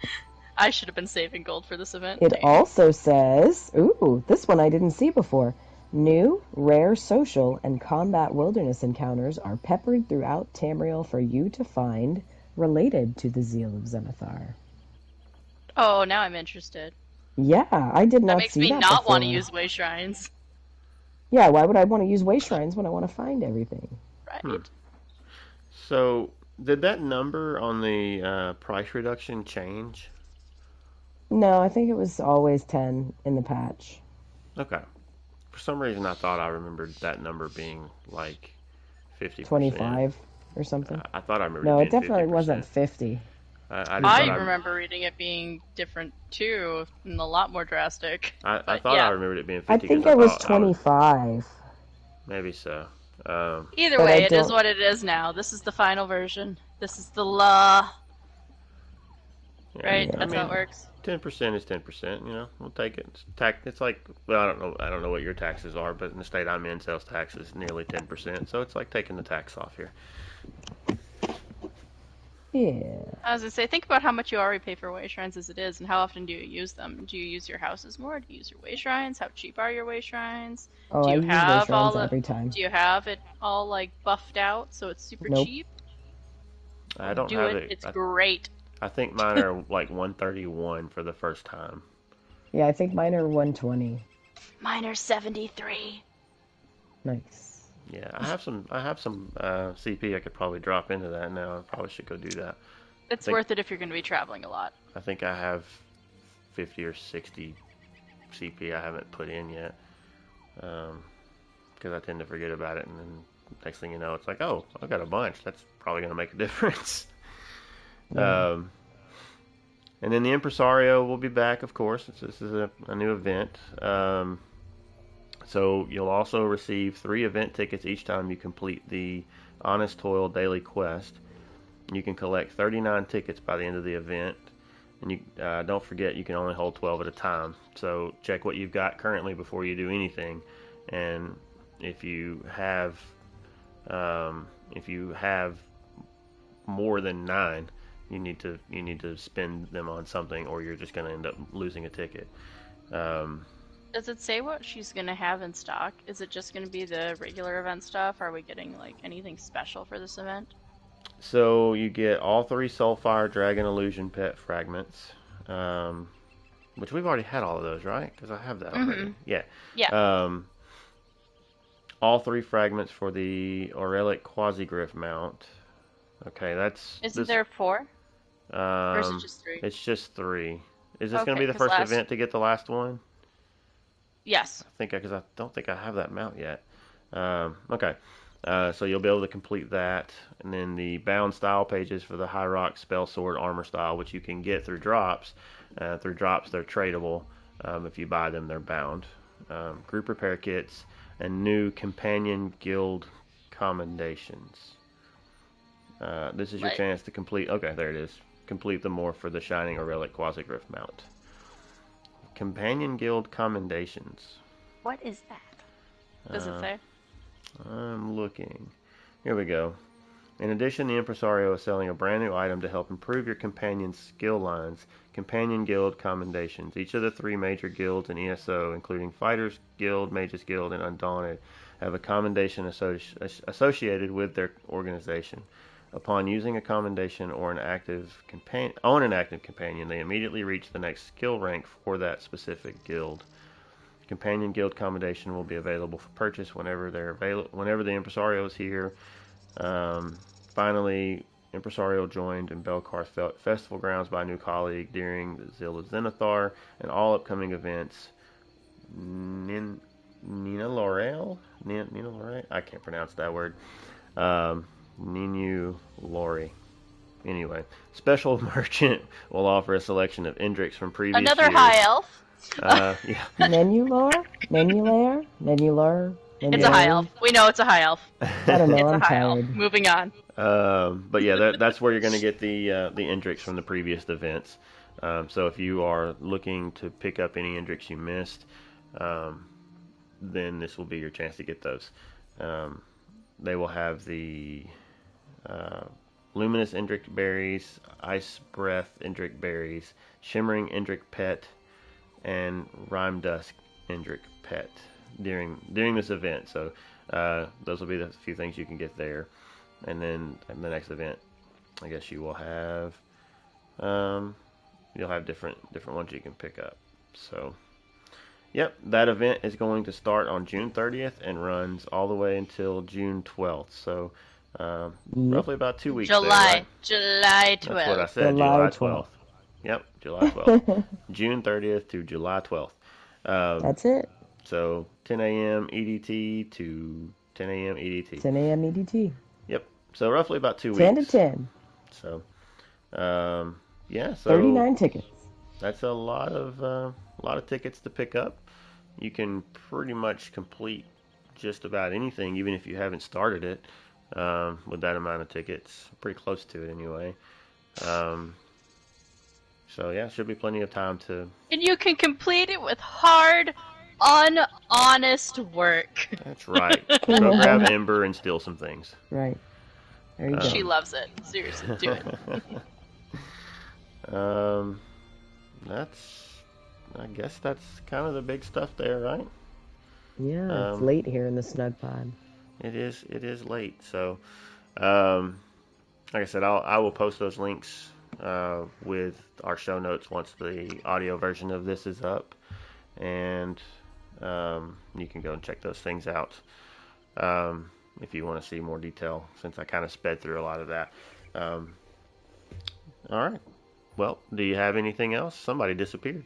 I should have been saving gold for this event. It Dang. also says, ooh, this one I didn't see before. New, rare social, and combat wilderness encounters are peppered throughout Tamriel for you to find related to the Zeal of Zenithar. Oh, now I'm interested. Yeah, I did not That makes see me that not want to before. use way shrines. Yeah, why would I want to use way shrines when I want to find everything? Right. So, did that number on the price reduction change? No, I think it was always 10 in the patch. Okay. For some reason, I thought I remembered that number being like 50%. 25 or something. I thought I remembered No, it it being definitely 50%. wasn't 50. I remember reading it being different too, and a lot more drastic. I thought yeah. I remembered it being 50. I think it was 25. Maybe so. Either But way, I it is don't- what it is now. This is the final version. This is the law, Yeah, right? Yeah. That's how it works. 10% is 10%. You know, we'll take it. It's like, well, I don't know what your taxes are, but in the state I'm in, sales tax is nearly 10%. So it's like taking the tax off here. Yeah. As I say, think about how much you already pay for way shrines as it is, and how often do you use them? Do you use your houses more? Do you use your way shrines? How cheap are your way shrines? Oh, Do I you use way have shrines all every time. Do you have it all like buffed out so it's super Nope. cheap? I don't Do have it. it. It's great. I think mine are like 131 for the first time. Yeah, I think mine are 120. Mine are 73. Nice. Yeah, I have some CP I could probably drop into that now. I probably should go do that. It's think- worth it if you're going to be traveling a lot. I think I have 50 or 60 CP I haven't put in yet. Because I tend to forget about it, and then next thing you know, it's like, oh, I got a bunch. That's probably going to make a difference. Yeah. And then the Impresario will be back, of course. This is a new event. So you'll also receive 3 event tickets each time you complete the Honest Toil daily quest. You can collect 39 tickets by the end of the event. And you don't forget, you can only hold 12 at a time. So check what you've got currently before you do anything. And if you have more than 9, you need to spend them on something, or you're just going to end up losing a ticket. Does it say what she's gonna have in stock? Is it just gonna be the regular event stuff? Are we getting like anything special for this event? So you get all 3 Soulfire Dragon Illusion pet fragments, um, which we've already had all of those, right? Because I have that already. Yeah. Yeah. Um, all 3 fragments for the Aurelic Quasigriff mount. Okay, that's Isn't this. there 4? Or is it Um, just 3? it's just 3. Is this going to Okay, be the because first last. event to get the last one? Yes. I think because I don't think I have that mount yet. Okay. So you'll be able to complete that, and then the bound style pages for the High Rock Spell Sword Armor style, which you can get through drops. Through drops, they're tradable. If you buy them, they're bound. Group repair kits and new companion guild commendations. This is your What? chance to complete. Okay, there it is. Complete the more for the Shining or Relic Quasigriff mount. Companion guild commendations. What is that? Does it Uh, say? I'm looking. Here we go. In addition, the Impresario is selling a brand new item to help improve your companion's skill lines, Companion Guild Commendations. Each of the 3 major guilds in ESO, including Fighters Guild, Mages Guild, and Undaunted, have a commendation associated with their organization. Upon using a commendation or an active companion, they immediately reach the next skill rank for that specific guild. Companion Guild Commendation will be available for purchase whenever whenever the Impresario is here. Finally, Impresario joined in Belkar's Festival Grounds by a new colleague during the Zilla Zenithar and all upcoming events. Nina Laurel? I can't pronounce that word. Ninu Lori. Anyway, Special Merchant will offer a selection of Indrix from previous Another years. high elf. Yeah. Nenulor? Nenulair? Nenulor? It's a high elf. We know it's a high elf. I don't know, It's a I'm high elf. tired. Moving on. But yeah, that's where you're going to get the Indrix from the previous events. So if you are looking to pick up any Indrix you missed, then this will be your chance to get those. They will have the Luminous Indric Berries, Ice Breath Indric Berries, Shimmering Indric Pet, and Rime Dusk Indric Pet during this event. So those will be the few things you can get there. And then in the next event, I guess you will have you'll have different ones you can pick up. So yep, that event is going to start on June 30th and runs all the way until June 12th. So roughly about 2 weeks. July. There, right? July 12th. That's what I said. July 12th. Yep, July 12th. June 30th to July 12th. That's it. So 10 a.m. EDT to 10 a.m. EDT. 10 a.m. EDT. Yep. So roughly about 2 weeks. 10 to 10. So, yeah. So 39 tickets. that's a lot of tickets to pick up. You can pretty much complete just about anything, even if you haven't started it, with that amount of tickets. Pretty close to it anyway. So yeah, should be plenty of time to. And you can complete it with hard, honest work. That's right. Go grab Ember and steal some things. Right. There you go. She loves it. Seriously, do it. I guess that's kind of the big stuff there, right? Yeah, it's late here in the Snugpod. It is late. So, like I said, I will post those links with our show notes once the audio version of this is up, and you can go and check those things out if you want to see more detail, since I kind of sped through a lot of that. All right. Well, do you have anything else? Somebody disappeared.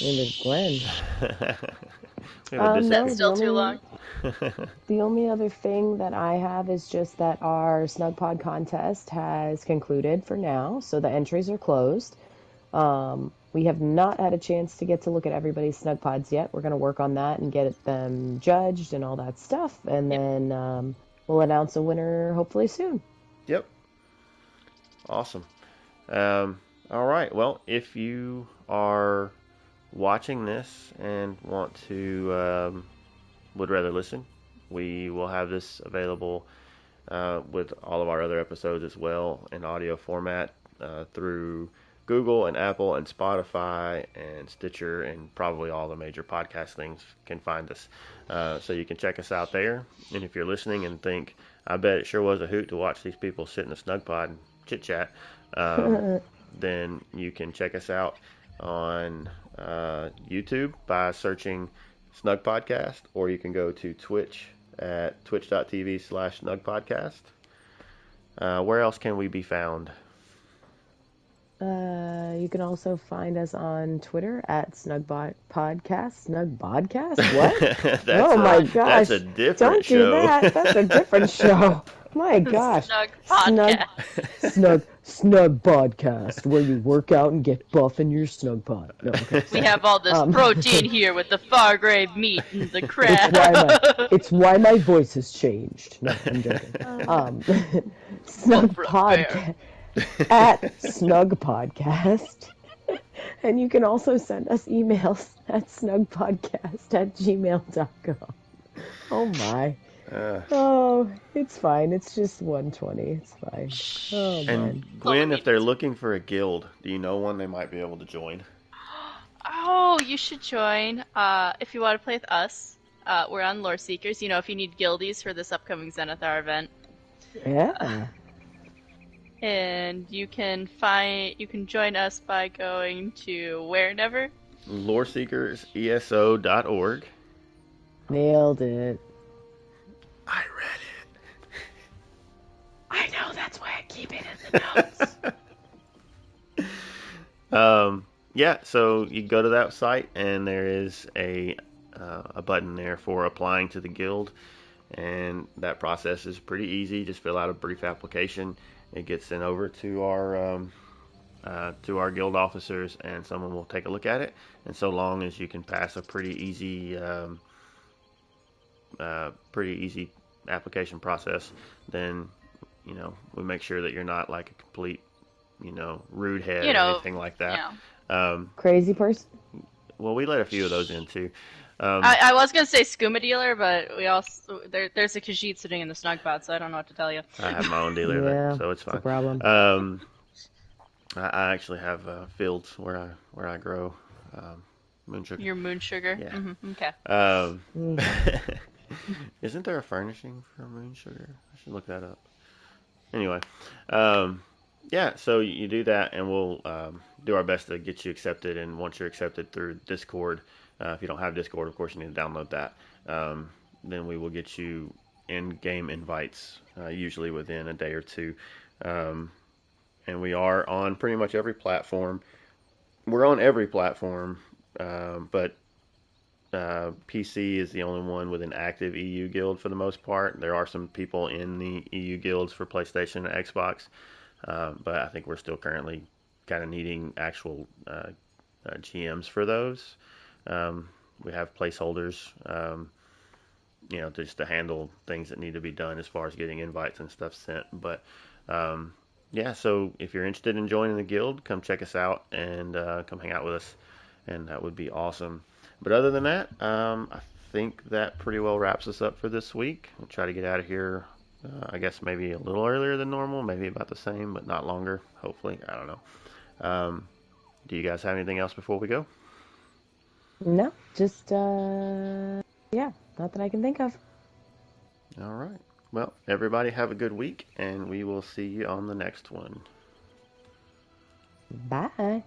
And it's Glenn. That's still too long. The only other thing that I have is just that our Snugpod contest has concluded for now, so the entries are closed. We have not had a chance to get to look at everybody's Snugpods yet. We're going to work on that and get them judged and all that stuff, and then we'll announce a winner hopefully soon. Yep. Awesome. All right. Well, if you are watching this and want to would rather listen, we will have this available with all of our other episodes as well in audio format through Google and Apple and Spotify and Stitcher and probably all the major podcast things can find us. So you can check us out there. And if you're listening and think, I bet it sure was a hoot to watch these people sit in a snug pod and chit chat, then you can check us out on YouTube by searching Snug Podcast, or you can go to Twitch at twitch.tv/snugpodcast. Where else can we be found? You can also find us on Twitter at Snugpod Podcast. Snugpodcast? What? Oh my gosh. That's a different Don't show. do that. That's a different show. My gosh. Snug podcast. Snug podcast, where you work out and get buff in your snug pod. No, okay. We have all this protein here with the Fargrave meat and the crab. It's why my voice has changed. No, I'm joking. Snug podcast. At Snug Podcast. And you can also send us emails at snugpodcast@gmail.com. Oh my. Oh, it's fine. It's just 120. It's fine. Oh, man. And Gwen, if they're looking for a guild, do you know one they might be able to join? Oh, you should join. If you want to play with us, we're on Lore Seekers. You know, if you need guildies for this upcoming Zenithar event. Yeah. And you can join us by going to wherever? LoreSeekersESO.org. Nailed it. I read it. I know, that's why I keep it in the notes. Yeah, so you go to that site and there is a button there for applying to the guild, and that process is pretty easy. Just fill out a brief application. It gets sent over to our guild officers, and someone will take a look at it. And so long as you can pass a pretty easy application process, then we make sure that you're not like a complete rude head or anything like that. Yeah. Crazy person. Well, we let a few of those in too. I was gonna say skooma dealer, but we also there's a Khajiit sitting in the snug pod, so I don't know what to tell you. I have my own dealer, so it's fine. It's a problem. I actually have fields where I grow moon sugar. Your moon sugar. Yeah. Mm-hmm. Okay. Isn't there a furnishing for moon sugar? I should look that up. Anyway, yeah. So you do that, and we'll do our best to get you accepted. And once you're accepted through Discord. If you don't have Discord, of course, you need to download that. Then we will get you in-game invites, usually within a day or two. And we are on pretty much every platform. We're on every platform, but PC is the only one with an active EU guild for the most part. There are some people in the EU guilds for PlayStation and Xbox, but I think we're still currently kind of needing actual GMs for those. We have placeholders, just to handle things that need to be done as far as getting invites and stuff sent. But, yeah, so if you're interested in joining the guild, come check us out and come hang out with us, and that would be awesome. But other than that, I think that pretty well wraps us up for this week. We'll try to get out of here, I guess maybe a little earlier than normal, maybe about the same, but not longer, hopefully. I don't know. Do you guys have anything else before we go? No, just, not that I can think of. All right. Well, everybody have a good week, and we will see you on the next one. Bye.